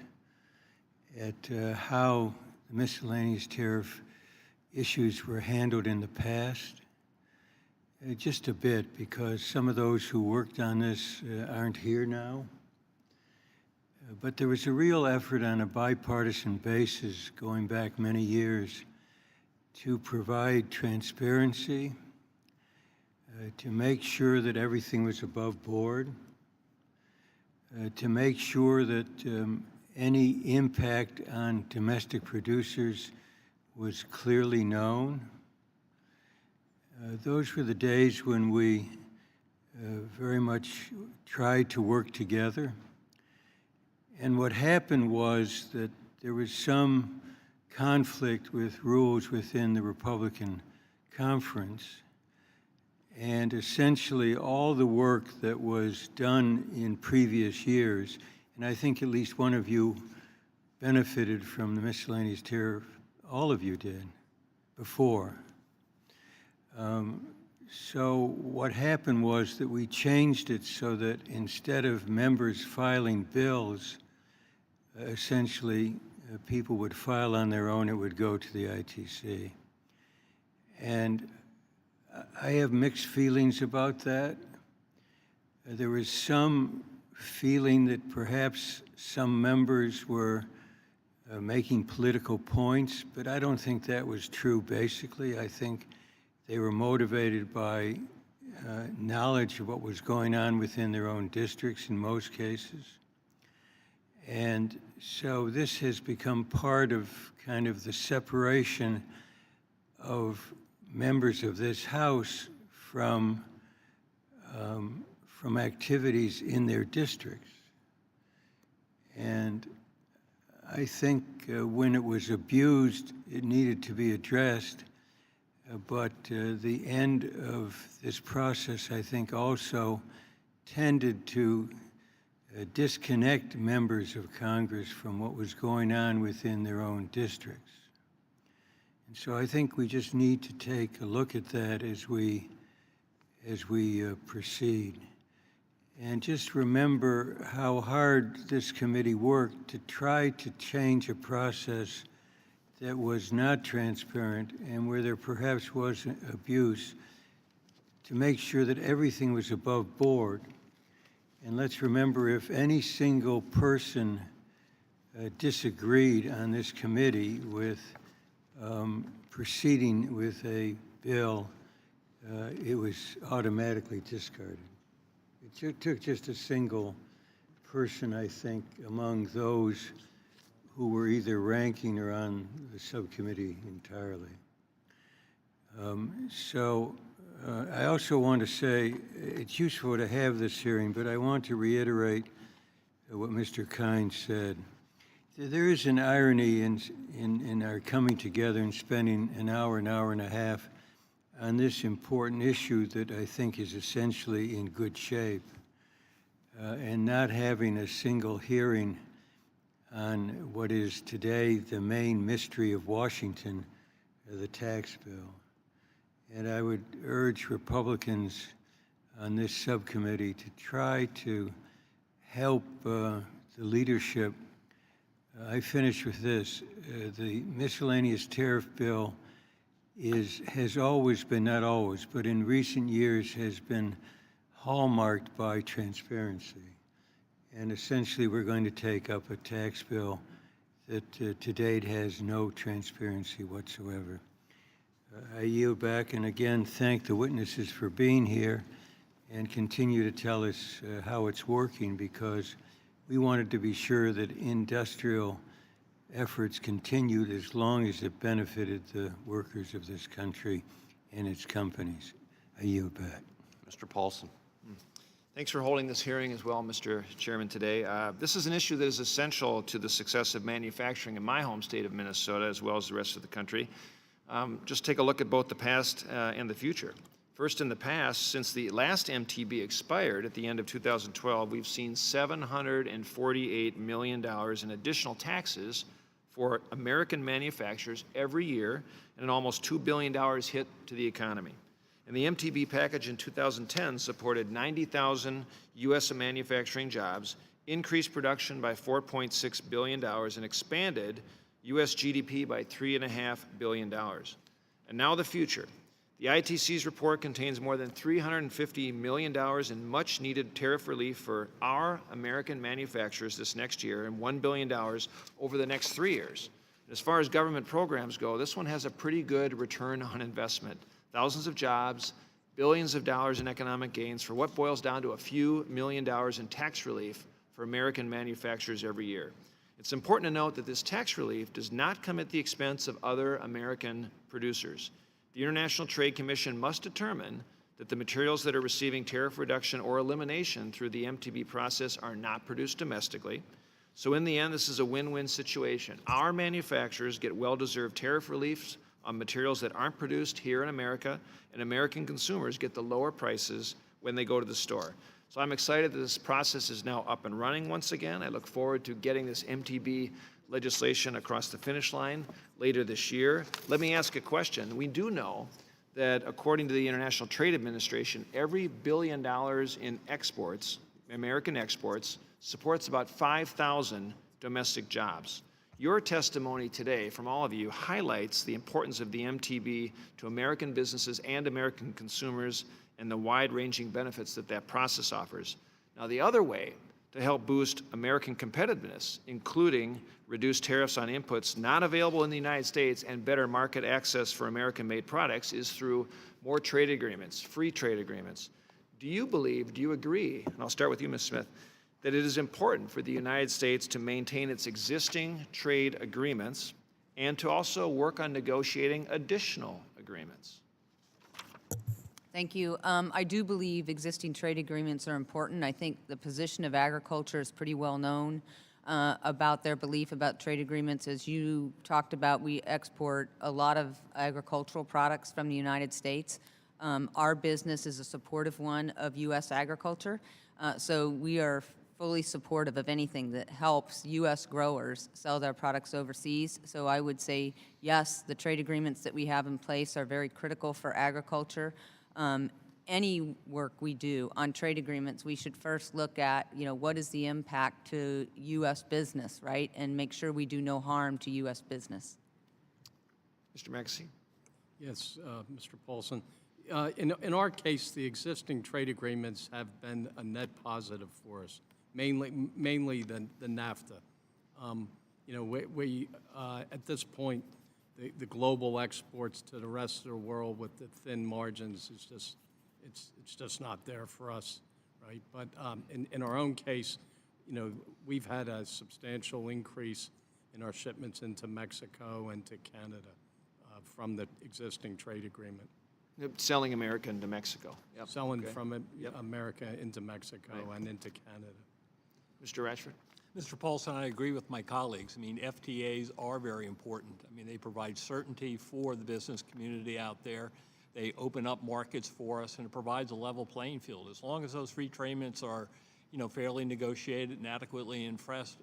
at how the miscellaneous tariff issues were handled in the past. Just a bit, because some of those who worked on this aren't here now. But there was a real effort on a bipartisan basis going back many years to provide transparency, to make sure that everything was above board, to make sure that any impact on domestic producers was clearly known. Those were the days when we very much tried to work together. And what happened was that there was some conflict with rules within the Republican conference, and essentially all the work that was done in previous years, and I think at least one of you benefited from the miscellaneous tariff, all of you did, before. So what happened was that we changed it so that instead of members filing bills, essentially people would file on their own, it would go to the ITC. And I have mixed feelings about that. there was some feeling that perhaps some members were making political points, but I don't think that was true, basically. I think they were motivated by knowledge of what was going on within their own districts in most cases. And so this has become part of kind of the separation of members of this House from activities in their districts. And I think when it was abused, it needed to be addressed. But the end of this process, I think, also tended to disconnect members of Congress from what was going on within their own districts. And so I think we just need to take a look at that as we proceed. And just remember how hard this committee worked to try to change a process that was not transparent and where there perhaps was abuse, to make sure that everything was above board. And let's remember, if any single person disagreed on this committee with proceeding with a bill, it was automatically discarded. It took just a single person, I think, among those who were either ranking or on the subcommittee entirely. I also want to say it's useful to have this hearing, but I want to reiterate what Mr. Kine said. There is an irony in our coming together and spending an hour and a half on this important issue that I think is essentially in good shape, and not having a single hearing on what is today the main mystery of Washington, the tax bill. And I would urge Republicans on this subcommittee to try to help the leadership. I finish with this. The miscellaneous tariff bill has always been, not always, but in recent years has been hallmarked by transparency. And essentially, we're going to take up a tax bill that to date has no transparency whatsoever. I yield back and again thank the witnesses for being here and continue to tell us how it's working, because we wanted to be sure that industrial efforts continued as long as it benefited the workers of this country and its companies. I yield back. Mr. Paulson. Thanks for holding this hearing as well, Mr. Chairman, today. This is an issue that is essential to the success of manufacturing in my home state of Minnesota, as well as the rest of the country. Just take a look at both the past and the future. First, in the past, since the last MTB expired at the end of 2012, we've seen $748 million in additional taxes for American manufacturers every year, and an almost $2 billion hit to the economy. And the MTB package in 2010 supported 90,000 U.S. manufacturing jobs, increased production by $4.6 billion, and expanded U.S. GDP by $3.5 billion. And now the future. The ITC's report contains more than $350 million in much-needed tariff relief for our American manufacturers this next year, and $1 billion over the next 3 years. As far as government programs go, this one has a pretty good return on investment. Thousands of jobs, billions of dollars in economic gains for what boils down to a few $1 million in tax relief for American manufacturers every year. It's important to note that this tax relief does not come at the expense of other American producers. The International Trade Commission must determine that the materials that are receiving tariff reduction or elimination through the MTB process are not produced domestically. So in the end, this is a win-win situation. Our manufacturers get well-deserved tariff reliefs on materials that aren't produced here in America, and American consumers get the lower prices when they go to the store. So I'm excited that this process is now up and running once again. I look forward to getting this MTB legislation across the finish line later this year. Let me ask a question. We do know that according to the International Trade Administration, every $1 billion in exports, American exports, supports about 5,000 domestic jobs. Your testimony today from all of you highlights the importance of the MTB to American businesses and American consumers, and the wide-ranging benefits that that process offers. Now, the other way to help boost American competitiveness, including reduced tariffs on inputs not available in the United States and better market access for American-made products, is through more trade agreements, free trade agreements. Do you believe, do you agree, and I'll start with you, Ms. Smith, that it is important for the United States to maintain its existing trade agreements and to also work on negotiating additional agreements? Thank you. I do believe existing trade agreements are important. I think the position of agriculture is pretty well known about their belief about trade agreements. As you talked about, we export a lot of agricultural products from the United States. Our business is a supportive one of U.S. agriculture, so we are fully supportive of anything that helps U.S. growers sell their products overseas. So I would say, yes, the trade agreements that we have in place are very critical for agriculture. Any work we do on trade agreements, we should first look at, what is the impact to U.S. business, right? And make sure we do no harm to U.S. business. Mr. Maxey? Yes, Mr. Paulson. In our case, the existing trade agreements have been a net positive for us, mainly the NAFTA. We at this point, the global exports to the rest of the world with the thin margins is just, it's just not there for us, right? But in our own case, we've had a substantial increase in our shipments into Mexico and to Canada from the existing trade agreement. Selling American to Mexico. Yep. Selling Okay. from America into Mexico and into Canada. Mr. Ratchford? Mr. Paulson, I agree with my colleagues. I mean, FTAs are very important. I mean, they provide certainty for the business community out there. They open up markets for us, and it provides a level playing field. As long as those free trade agreements are, fairly negotiated and adequately enforced,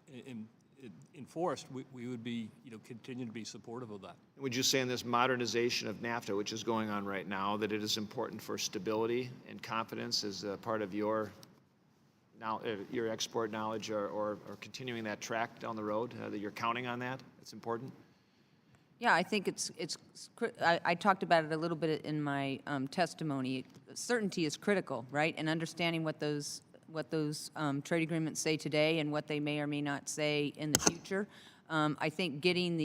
we would be, continue to be supportive of that. Would you say in this modernization of NAFTA, which is going on right now, that it is important for stability and confidence as a part of your export knowledge or continuing that track down the road, that you're counting on that? It's important? Yeah, I think I talked about it a little bit in my testimony. Certainty is critical, right? And understanding what those trade agreements say today and what they may or may not say in the future. I think getting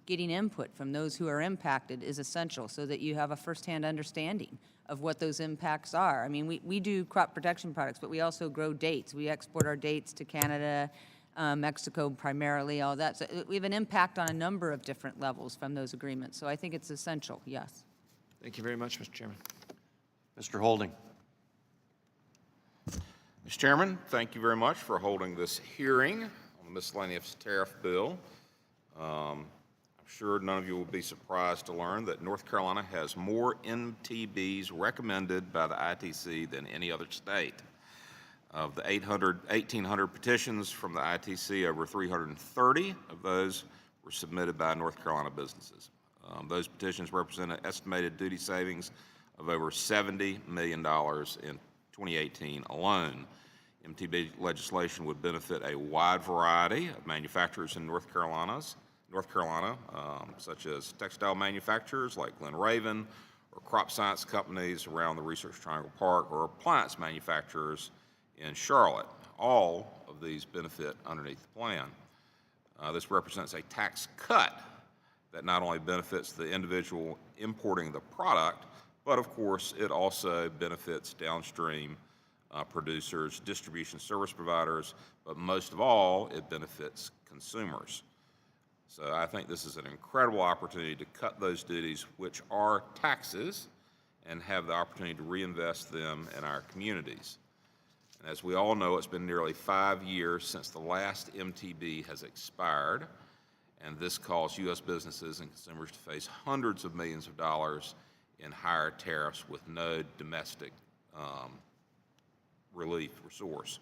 input from those who are impacted is essential so that you have a firsthand understanding of what those impacts are. I mean, we do crop protection products, but we also grow dates. We export our dates to Canada, Mexico primarily, all that. So we have an impact on a number of different levels from those agreements. So I think it's essential, yes. Thank you very much, Mr. Chairman. Mr. Holding. Mr. Chairman, thank you very much for holding this hearing on the miscellaneous tariff bill. I'm sure none of you will be surprised to learn that North Carolina has more MTBs recommended by the ITC than any other state. Of the 1,800 petitions from the ITC, over 330 of those were submitted by North Carolina businesses. Those petitions represent an estimated duty savings of over $70 million in 2018 alone. MTB legislation would benefit a wide variety of manufacturers in North Carolina, such as textile manufacturers like Glen Raven, or crop science companies around the Research Triangle Park, or appliance manufacturers in Charlotte. All of these benefit underneath the plan. This represents a tax cut that not only benefits the individual importing the product, but of course it also benefits downstream producers, distribution service providers, but most of all, it benefits consumers. So I think this is an incredible opportunity to cut those duties, which are taxes, and have the opportunity to reinvest them in our communities. And as we all know, it's been nearly 5 years since the last MTB has expired, and this caused U.S. businesses and consumers to face hundreds of millions of dollars in higher tariffs with no domestic relief resource.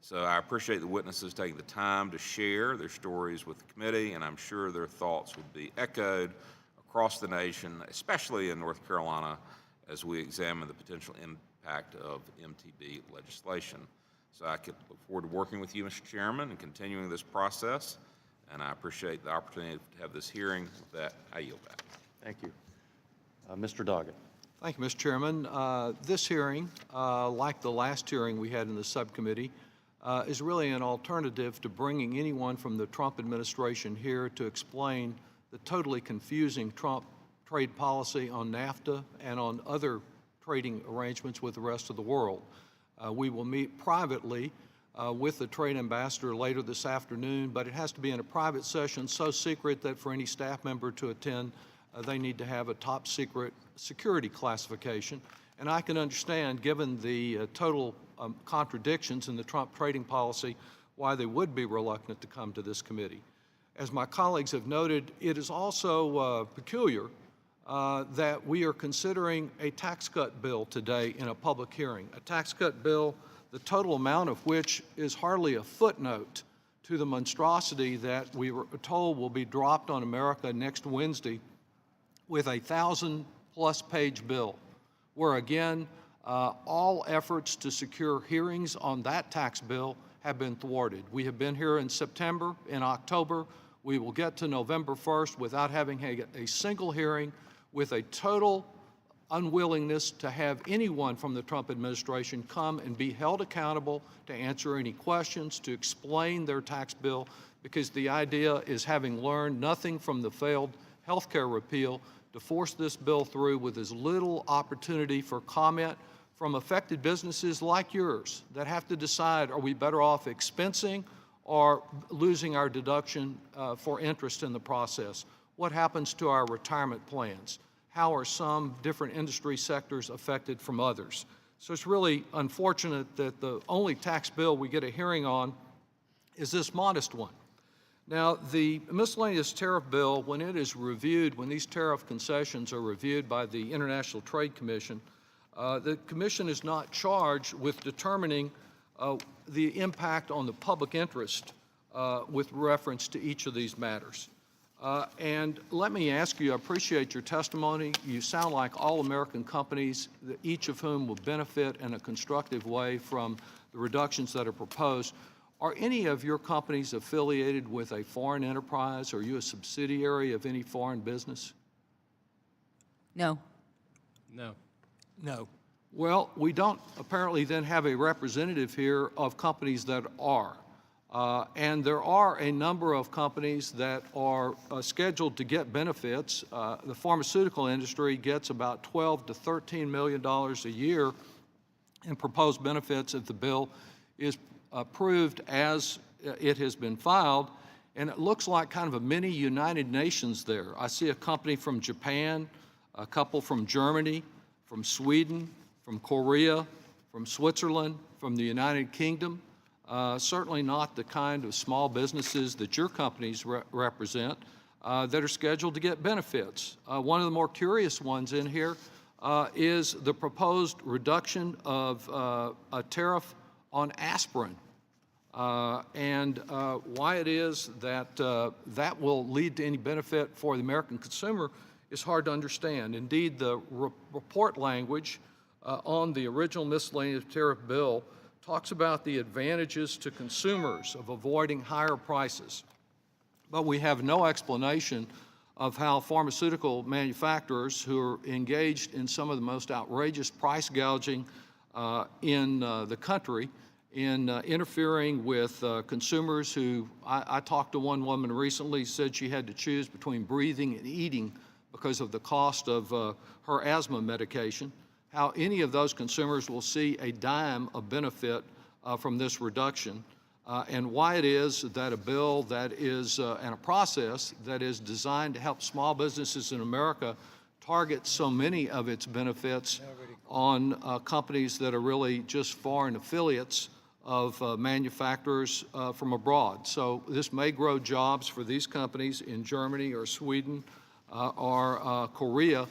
So I appreciate the witnesses taking the time to share their stories with the committee, and I'm sure their thoughts would be echoed across the nation, especially in North Carolina, as we examine the potential impact of MTB legislation. So I could look forward to working with you, Mr. Chairman, and continuing this process, and I appreciate the opportunity to have this hearing. With that, I yield back. Thank you. Mr. Doggett. Thank you, Mr. Chairman. This hearing, like the last hearing we had in the subcommittee, is really an alternative to bringing anyone from the Trump administration here to explain the totally confusing Trump trade policy on NAFTA and on other trading arrangements with the rest of the world. We will meet privately with the trade ambassador later this afternoon, but it has to be in a private session so secret that for any staff member to attend, they need to have a top secret security classification. And I can understand, given the total contradictions in the Trump trading policy, why they would be reluctant to come to this committee. As my colleagues have noted, it is also peculiar that we are considering a tax cut bill today in a public hearing. A tax cut bill, the total amount of which is hardly a footnote to the monstrosity that we were told will be dropped on America next Wednesday with a 1,000-plus page bill, where again, all efforts to secure hearings on that tax bill have been thwarted. We have been here in September, in October. We will get to November 1st without having a single hearing, with a total unwillingness to have anyone from the Trump administration come and be held accountable to answer any questions, to explain their tax bill, because the idea is, having learned nothing from the failed health care repeal, to force this bill through with as little opportunity for comment from affected businesses like yours that have to decide, are we better off expensing or losing our deduction for interest in the process? What happens to our retirement plans? How are some different industry sectors affected from others? So it's really unfortunate that the only tax bill we get a hearing on is this modest one. Now, the miscellaneous tariff bill, when it is reviewed, when these tariff concessions are reviewed by the International Trade Commission, the Commission is not charged with determining the impact on the public interest with reference to each of these matters. And let me ask you, I appreciate your testimony. You sound like all American companies, each of whom will benefit in a constructive way from the reductions that are proposed. Are any of your companies affiliated with a foreign enterprise? Are you a subsidiary of any foreign business? No. No. No. Well, we don't apparently then have a representative here of companies that are. And there are a number of companies that are scheduled to get benefits. The pharmaceutical industry gets about $12 to $13 million a year in proposed benefits if the bill is approved as it has been filed. And it looks like kind of a mini United Nations there. I see a company from Japan, a couple from Germany, from Sweden, from Korea, from Switzerland, from the United Kingdom. Certainly not the kind of small businesses that your companies represent that are scheduled to get benefits. One of the more curious ones in here is the proposed reduction of a tariff on aspirin. And why it is that that will lead to any benefit for the American consumer is hard to understand. Indeed, the report language on the original miscellaneous tariff bill talks about the advantages to consumers of avoiding higher prices. But we have no explanation of how pharmaceutical manufacturers who are engaged in some of the most outrageous price gouging in the country, in interfering with consumers who, I talked to one woman recently, said she had to choose between breathing and eating because of the cost of her asthma medication, how any of those consumers will see a dime of benefit from this reduction, and why it is that a bill that is, and a process that is designed to help small businesses in America target so many of its benefits on companies that are really just foreign affiliates of manufacturers from abroad. So this may grow jobs for these companies in Germany or Sweden or Korea,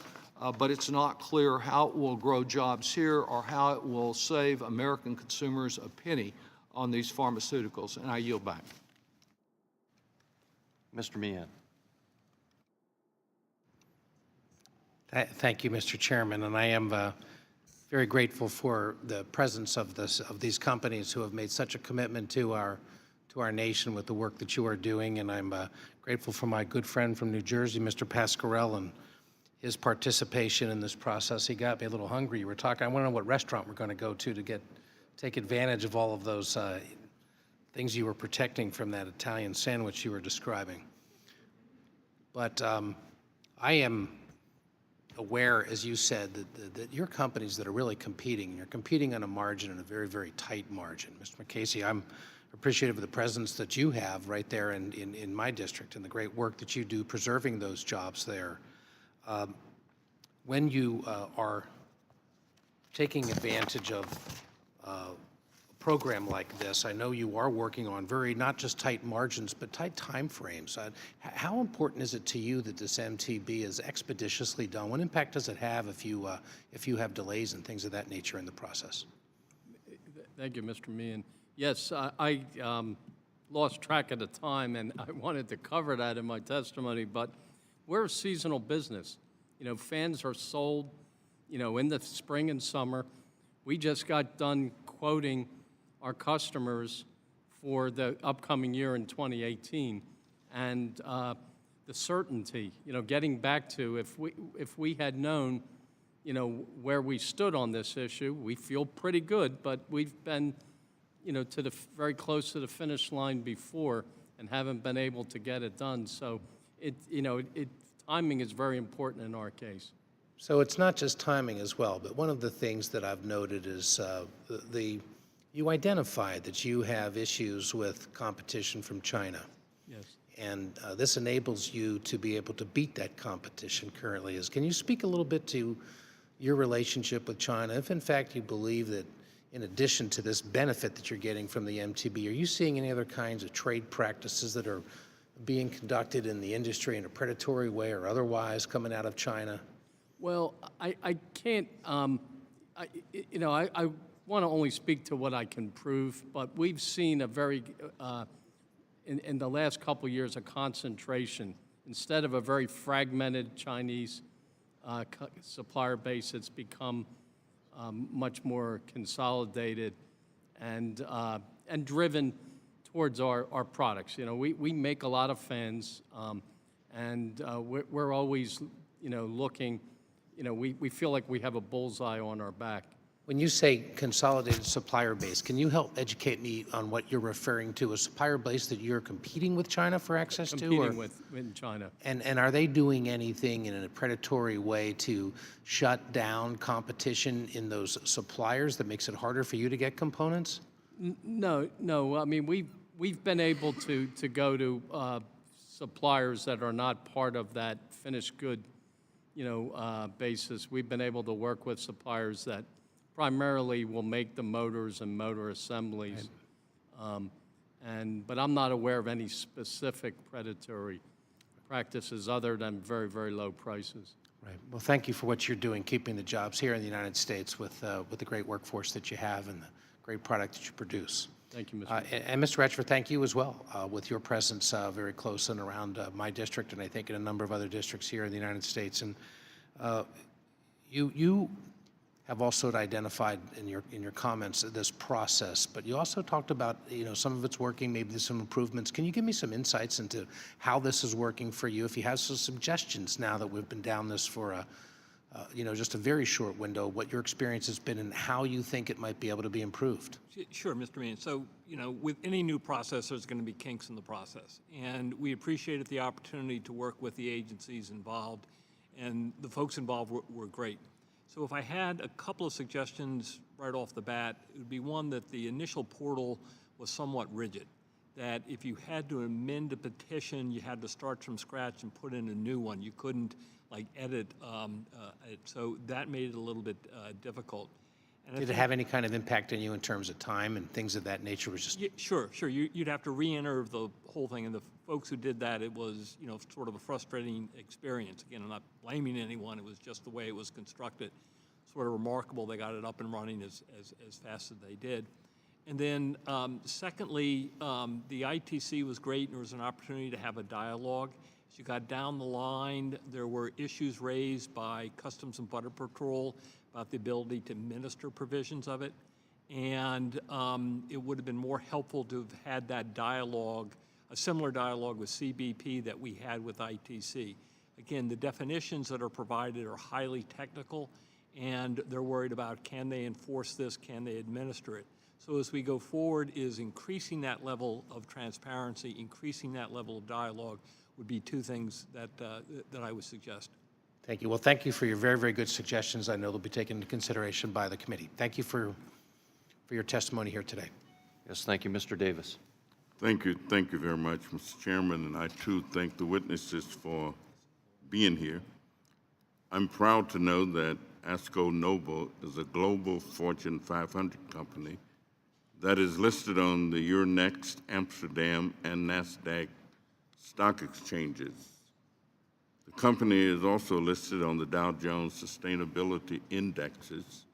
but it's not clear how it will grow jobs here or how it will save American consumers a penny on these pharmaceuticals. And I yield back. Mr. Meehan. Thank you, Mr. Chairman, and I am very grateful for the presence of these companies who have made such a commitment to our nation with the work that you are doing, and I'm grateful for my good friend from New Jersey, Mr. Pasquarello, and his participation in this process. He got me a little hungry. You were talking, I want to know what restaurant we're going to go to take advantage of all of those things you were protecting from that Italian sandwich you were describing. But I am aware, as you said, that your companies that are really competing, and you're competing on a margin, and a very, very tight margin. Mr. McCasey, I'm appreciative of the presence that you have right there in my district and the great work that you do preserving those jobs there. When you are taking advantage of a program like this, I know you are working on not just tight margins, but tight time frames. How important is it to you that this MTB is expeditiously done? What impact does it have if you have delays and things of that nature in the process? Thank you, Mr. Meehan. Yes, I lost track of the time, and I wanted to cover that in my testimony, but we're a seasonal business. You know, fans are sold, you know, in the spring and summer. We just got done quoting our customers for the upcoming year in 2018, and the certainty, you know, getting back to if we had known, you know, where we stood on this issue, we feel pretty good, but we've been, you know, very close to the finish line before and haven't been able to get it done. So timing is very important in our case. So it's not just timing as well, but one of the things that I've noted is you identified that you have issues with competition from China. Yes. And this enables you to be able to beat that competition currently. Can you speak a little bit to your relationship with China, if in fact you believe that in addition to this benefit that you're getting from the MTB, are you seeing any other kinds of trade practices that are being conducted in the industry in a predatory way or otherwise coming out of China? Well, I can't, I want to only speak to what I can prove, but we've seen a very, in the last couple of years, a concentration. Instead of a very fragmented Chinese supplier base, it's become much more consolidated and driven towards our products. You know, we make a lot of fans, and we're always, you know, looking, you know, we feel like we have a bullseye on our back. When you say consolidated supplier base, can you help educate me on what you're referring to? A supplier base that you're competing with China for access to? Competing with China. And are they doing anything in a predatory way to shut down competition in those suppliers that makes it harder for you to get components? No. I mean, we've been able to go to suppliers that are not part of that finished good, you know, basis. We've been able to work with suppliers that primarily will make the motors and motor assemblies. But I'm not aware of any specific predatory practices other than very, very low prices. Right. Well, thank you for what you're doing, keeping the jobs here in the United States with the great workforce that you have and the great product that you produce. Thank you, Mr. And Mr. Ratchford, thank you as well with your presence very close and around my district, and I think in a number of other districts here in the United States. And you have also identified in your comments this process, but you also talked about, you know, some of it's working, maybe there's some improvements. Can you give me some insights into how this is working for you? If you have some suggestions now that we've been down this for just a very short window, what your experience has been and how you think it might be able to be improved. Sure, Mr. Meehan. So, you know, with any new process, there's going to be kinks in the process. And we appreciated the opportunity to work with the agencies involved, and the folks involved were great. So if I had a couple of suggestions right off the bat, it would be one that the initial portal was somewhat rigid, that if you had to amend a petition, you had to start from scratch and put in a new one. You couldn't, like, edit it. So that made it a little bit difficult. And Did it have any kind of impact on you in terms of time and things of that nature? Was just Sure. You'd have to re-enter the whole thing, and the folks who did that, it was, you know, sort of a frustrating experience. Again, I'm not blaming anyone. It was just the way it was constructed. Sort of remarkable they got it up and running as fast as they did. And then secondly, the ITC was great, and there was an opportunity to have a dialogue. As you got down the line, there were issues raised by Customs and Border Patrol about the ability to minister provisions of it. And it would have been more helpful to have had that dialogue, a similar dialogue with CBP that we had with ITC. Again, the definitions that are provided are highly technical, and they're worried about, can they enforce this, can they administer it? So as we go forward, is increasing that level of transparency, increasing that level of dialogue would be two things that I would suggest. Thank you. Well, thank you for your very, very good suggestions. I know they'll be taken into consideration by the committee. Thank you for your testimony here today. Yes, thank you, Mr. Davis. Thank you very much, Mr. Chairman, and I too thank the witnesses for being here. I'm proud to know that ASCO Nobel is a global Fortune 500 company that is listed on the Euronext Amsterdam and NASDAQ stock exchanges. The company is also listed on the Dow Jones Sustainability Indexes.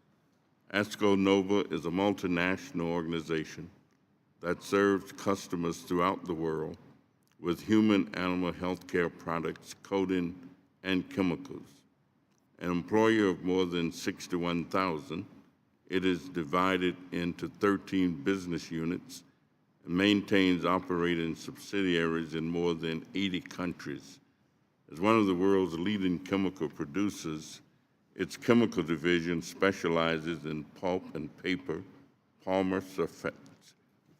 ASCO Nobel is a multinational organization that serves customers throughout the world with human-animal healthcare products, coding, and chemicals. An employer of more than 61,000, it is divided into 13 business units and maintains operating subsidiaries in more than 80 countries. As one of the world's leading chemical producers, its chemical division specializes in pulp and paper, polymer sulfates,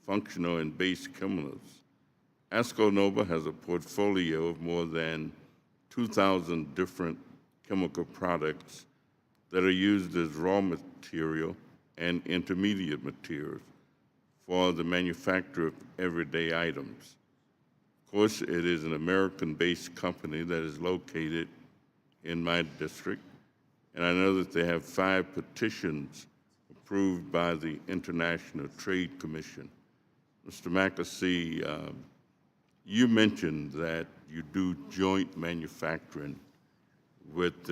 functional and base chemicals. ASCO Nobel has a portfolio of more than 2,000 different chemical products that are used as raw material and intermediate materials for the manufacture of everyday items. Of course, it is an American-based company that is located in my district, and I know that they have 5 petitions approved by the International Trade Commission. Mr. McAsee, you mentioned that you do joint manufacturing with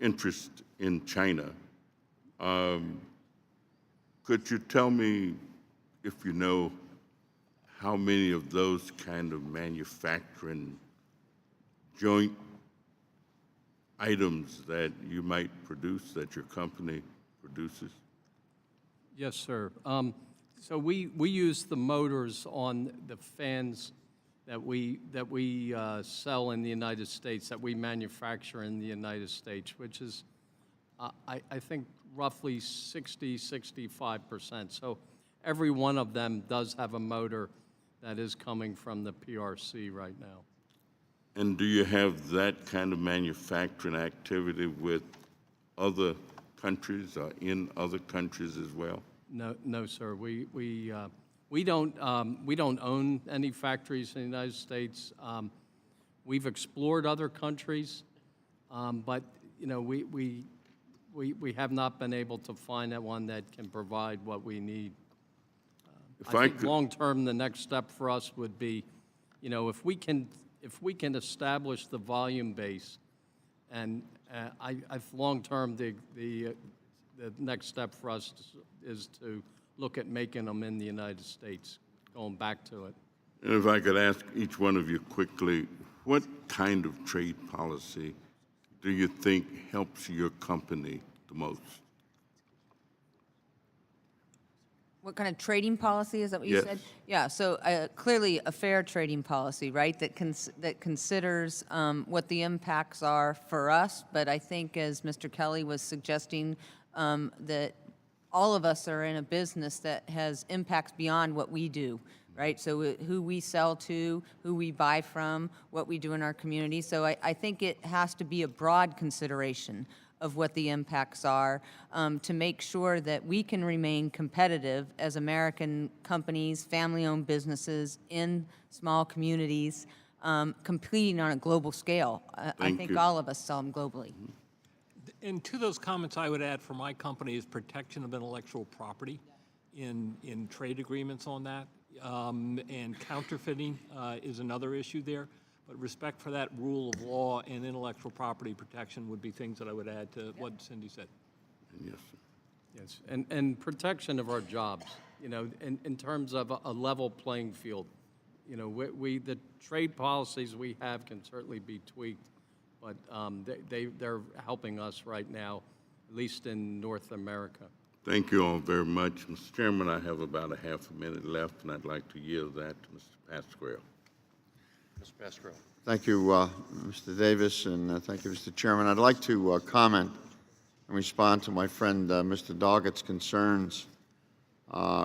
interest in China. Could you tell me, if you know, how many of those kind of manufacturing joint items that you might produce, that your company produces? Yes, sir. So we use the motors on the fans that we sell in the United States, that we manufacture in the United States, which is, I think, roughly 65%. So every one of them does have a motor that is coming from the PRC right now. And do you have that kind of manufacturing activity with other countries or in other countries as well? No, sir. We don't own any factories in the United States. We've explored other countries, but you know we have not been able to find that one that can provide what we need. I think long term, the next step for us would be, you know, if we can establish the volume base, and long term the next step for us is to look at making them in the United States, going back to it. And if I could ask each one of you quickly, what kind of trade policy do you think helps your company the most? What kind of trading policy, is that what you Yes. said? Yeah, so clearly a fair trading policy, right, that considers what the impacts are for us, but I think, as Mr. Kelly was suggesting, that all of us are in a business that has impacts beyond what we do, right? So who we sell to, who we buy from, what we do in our community. So I think it has to be a broad consideration of what the impacts are, to make sure that we can remain competitive as American companies, family-owned businesses in small communities, competing on a global scale. I think you. all of us sell them globally. And to those comments, I would add for my company is protection of intellectual property in trade agreements on that. And counterfeiting is another issue there. But respect for that rule of law and intellectual property protection would be things that I would add to what Cindy said. Yes, sir. Yes, and protection of our jobs, you know, in terms of a level playing field. You know, the trade policies we have can certainly be tweaked, but they're helping us right now, at least in North America. Thank you all very much. Mr. Chairman, I have about a half a minute left, and I'd like to yield that to Mr. Pasquale. Mr. Pasquale. Thank you, Mr. Davis, and thank you, Mr. Chairman. I'd like to comment and respond to my friend Mr. Doggett's concerns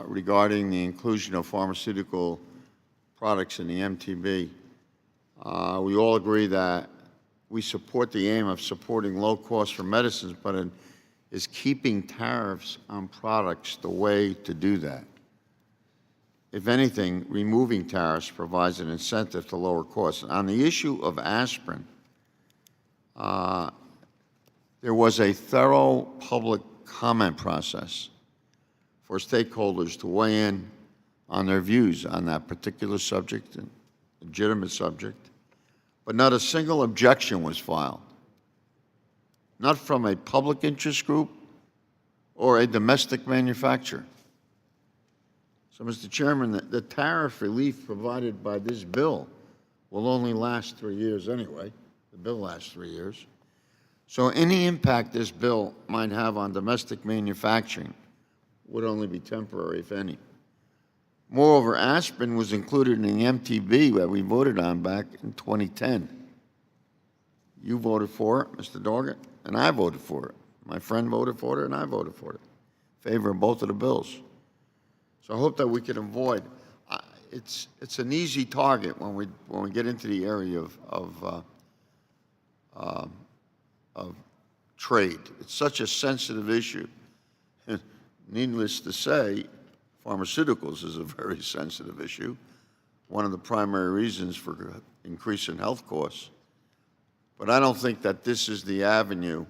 regarding the inclusion of pharmaceutical products in the MTB. We all agree that we support the aim of supporting low costs for medicines, but is keeping tariffs on products the way to do that? If anything, removing tariffs provides an incentive to lower costs. On the issue of aspirin, there was a thorough public comment process for stakeholders to weigh in on their views on that particular subject, and legitimate subject, but not a single objection was filed, not from a public interest group or a domestic manufacturer. So, Mr. Chairman, the tariff relief provided by this bill will only last 3 years anyway. The bill lasts 3 years. So any impact this bill might have on domestic manufacturing would only be temporary, if any. Moreover, aspirin was included in the MTB that we voted on back in 2010. You voted for it, Mr. Doggett, and I voted for it. My friend voted for it, and I voted for it. In favor of both of the bills. So I hope that we can avoid. It's an easy target when we get into the area of trade. It's such a sensitive issue. Needless to say, pharmaceuticals is a very sensitive issue. One of the primary reasons for increase in health costs. But I don't think that this is the avenue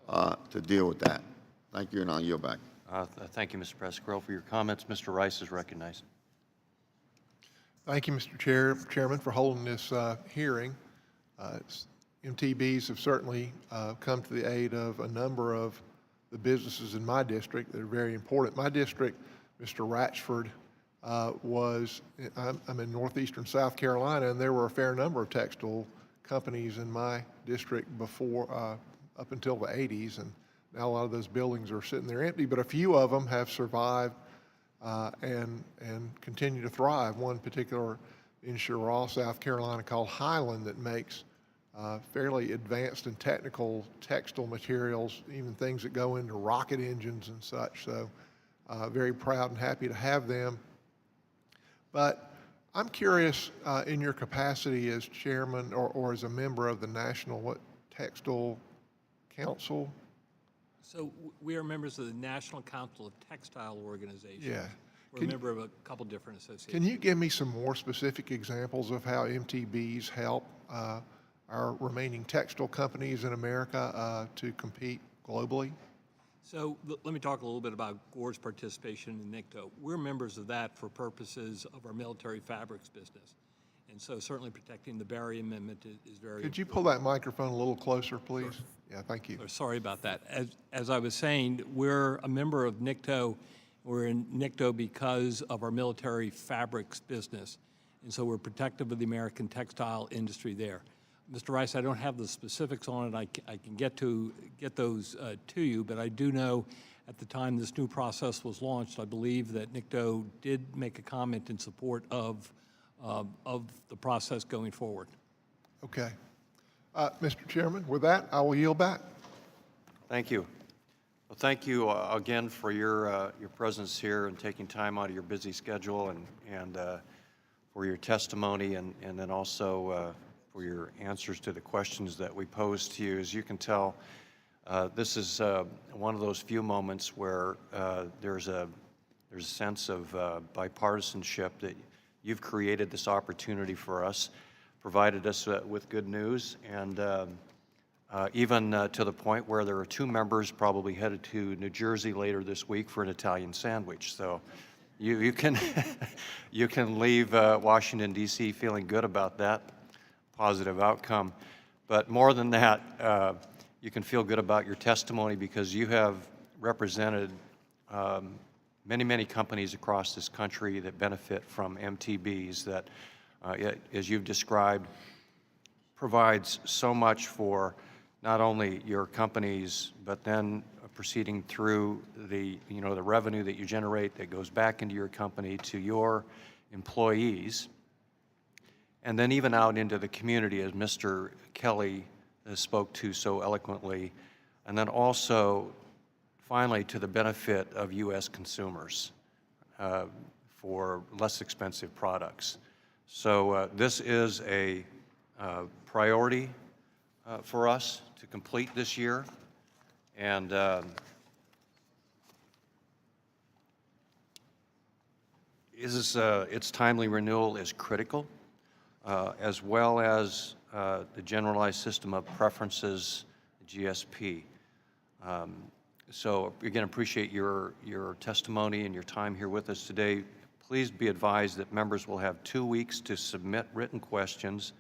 to deal with that. Thank you, and I'll yield back. Thank you, Mr. Pasquarello, for your comments. Mr. Rice is recognized. Thank you, Mr. Chairman, for holding this hearing. MTBs have certainly come to the aid of a number of the businesses in my district that are very important. My district, Mr. Ratchford, I'm in northeastern South Carolina, and there were a fair number of textile companies in my district before, up until the 80s, and now a lot of those buildings are sitting there empty, but a few of them have survived and continue to thrive. One particular in Cheraw, South Carolina, called Highland, that makes fairly advanced and technical textile materials, even things that go into rocket engines and such. So very proud and happy to have them. But I'm curious, in your capacity as chairman or as a member of the National Textile Council? So we are members of the National Council of Textile Organizations. Yeah. We're a member of a couple different associations. Can you give me some more specific examples of how MTBs help our remaining textile companies in America to compete globally? So let me talk a little bit about Gore's participation in NICTO. We're members of that for purposes of our military fabrics business. And so certainly protecting the Berry Amendment is very Could you pull that microphone a little closer, please? Sure. Yeah, thank you. Sorry about that. As I was saying, we're a member of NICTO. We're in NICTO because of our military fabrics business. And so we're protective of the American textile industry there. Mr. Rice, I don't have the specifics on it. I can get those to you, but I do know at the time this new process was launched, I believe that NICTO did make a comment in support of the process going forward. Okay. Mr. Chairman, with that, I will yield back. Thank you. Well, thank you again for your presence here and taking time out of your busy schedule and for your testimony and then also for your answers to the questions that we posed to you. As you can tell, this is one of those few moments where there's a sense of bipartisanship that you've created this opportunity for us, provided us with good news, and even to the point where there are 2 members probably headed to New Jersey later this week for an Italian sandwich. So you can you can leave Washington, D.C. feeling good about that positive outcome. But more than that, you can feel good about your testimony because you have represented many, many companies across this country that benefit from MTBs that, as you've described, provides so much for not only your companies, but then proceeding through the revenue that you generate that goes back into your company to your employees. and then even out into the community, as Mr. Kelly spoke to so eloquently, and then also, finally, to the benefit of U.S. consumers for less expensive products. So this is a priority for us to complete this year, and its timely renewal is critical, as well as the generalized system of preferences, GSP. So again, appreciate your testimony and your time here with us today. Please be advised that members will have 2 weeks to submit written questions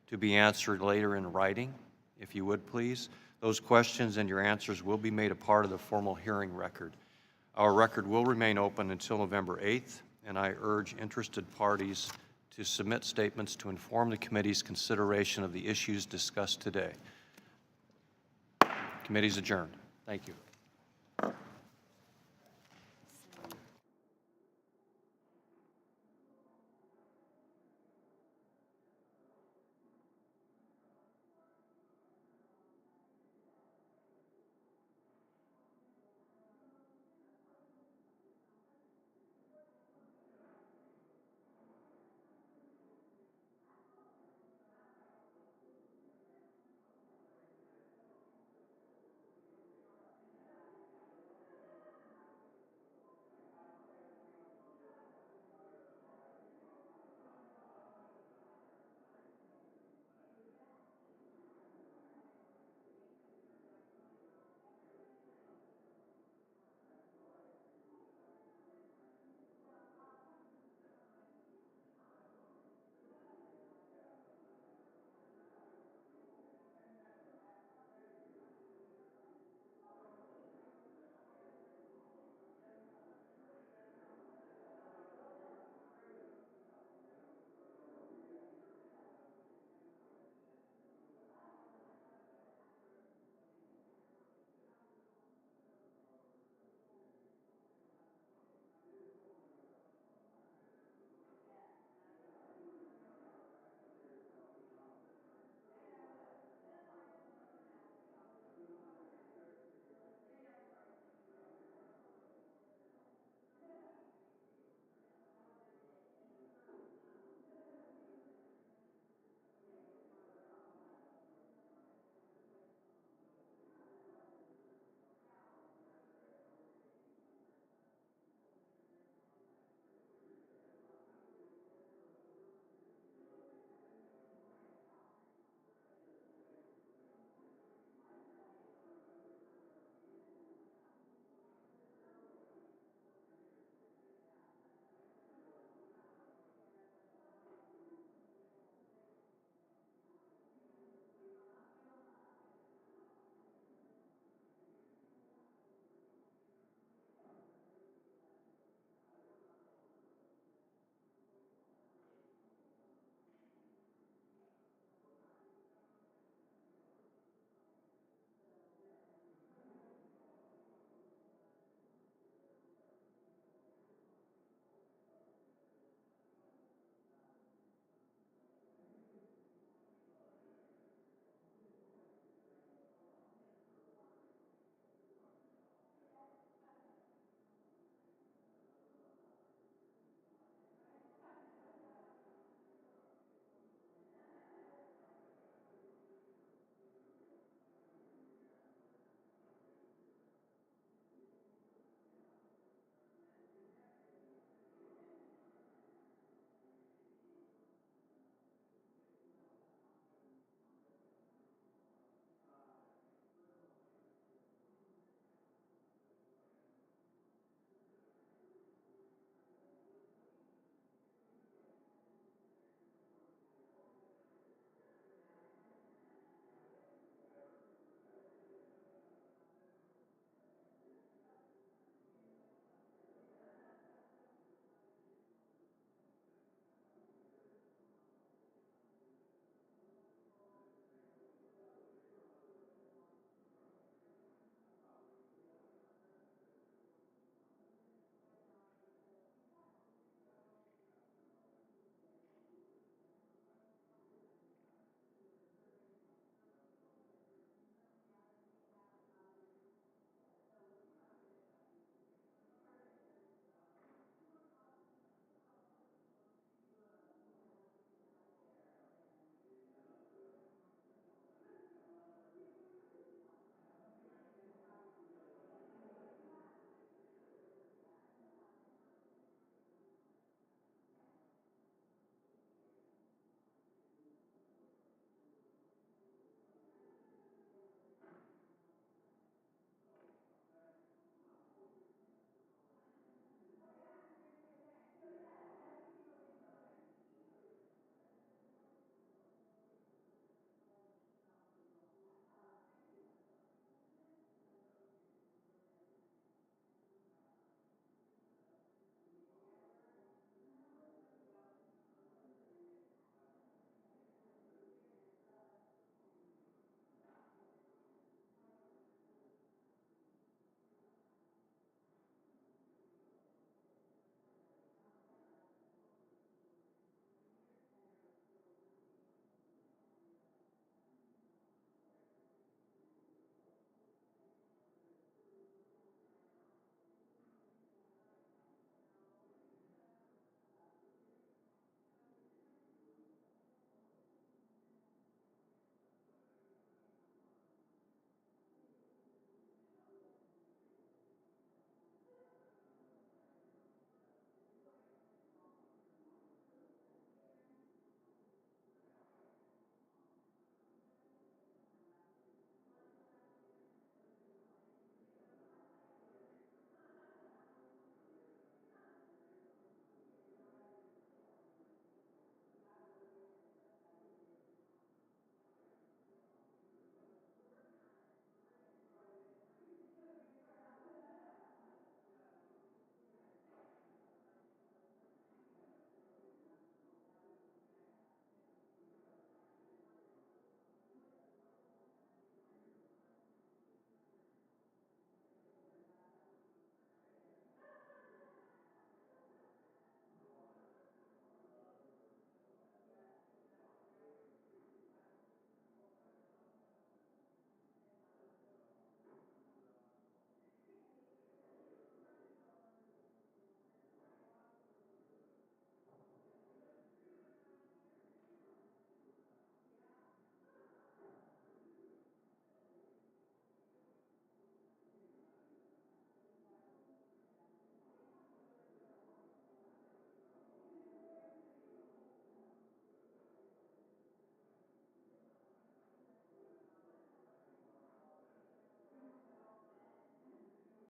to be answered later in writing, if you would please. Those questions and your answers will be made a part of the formal hearing record. Our record will remain open until November 8th, and I urge interested parties to submit statements to inform the committee's consideration of the issues discussed today. Committee's adjourned. Thank you.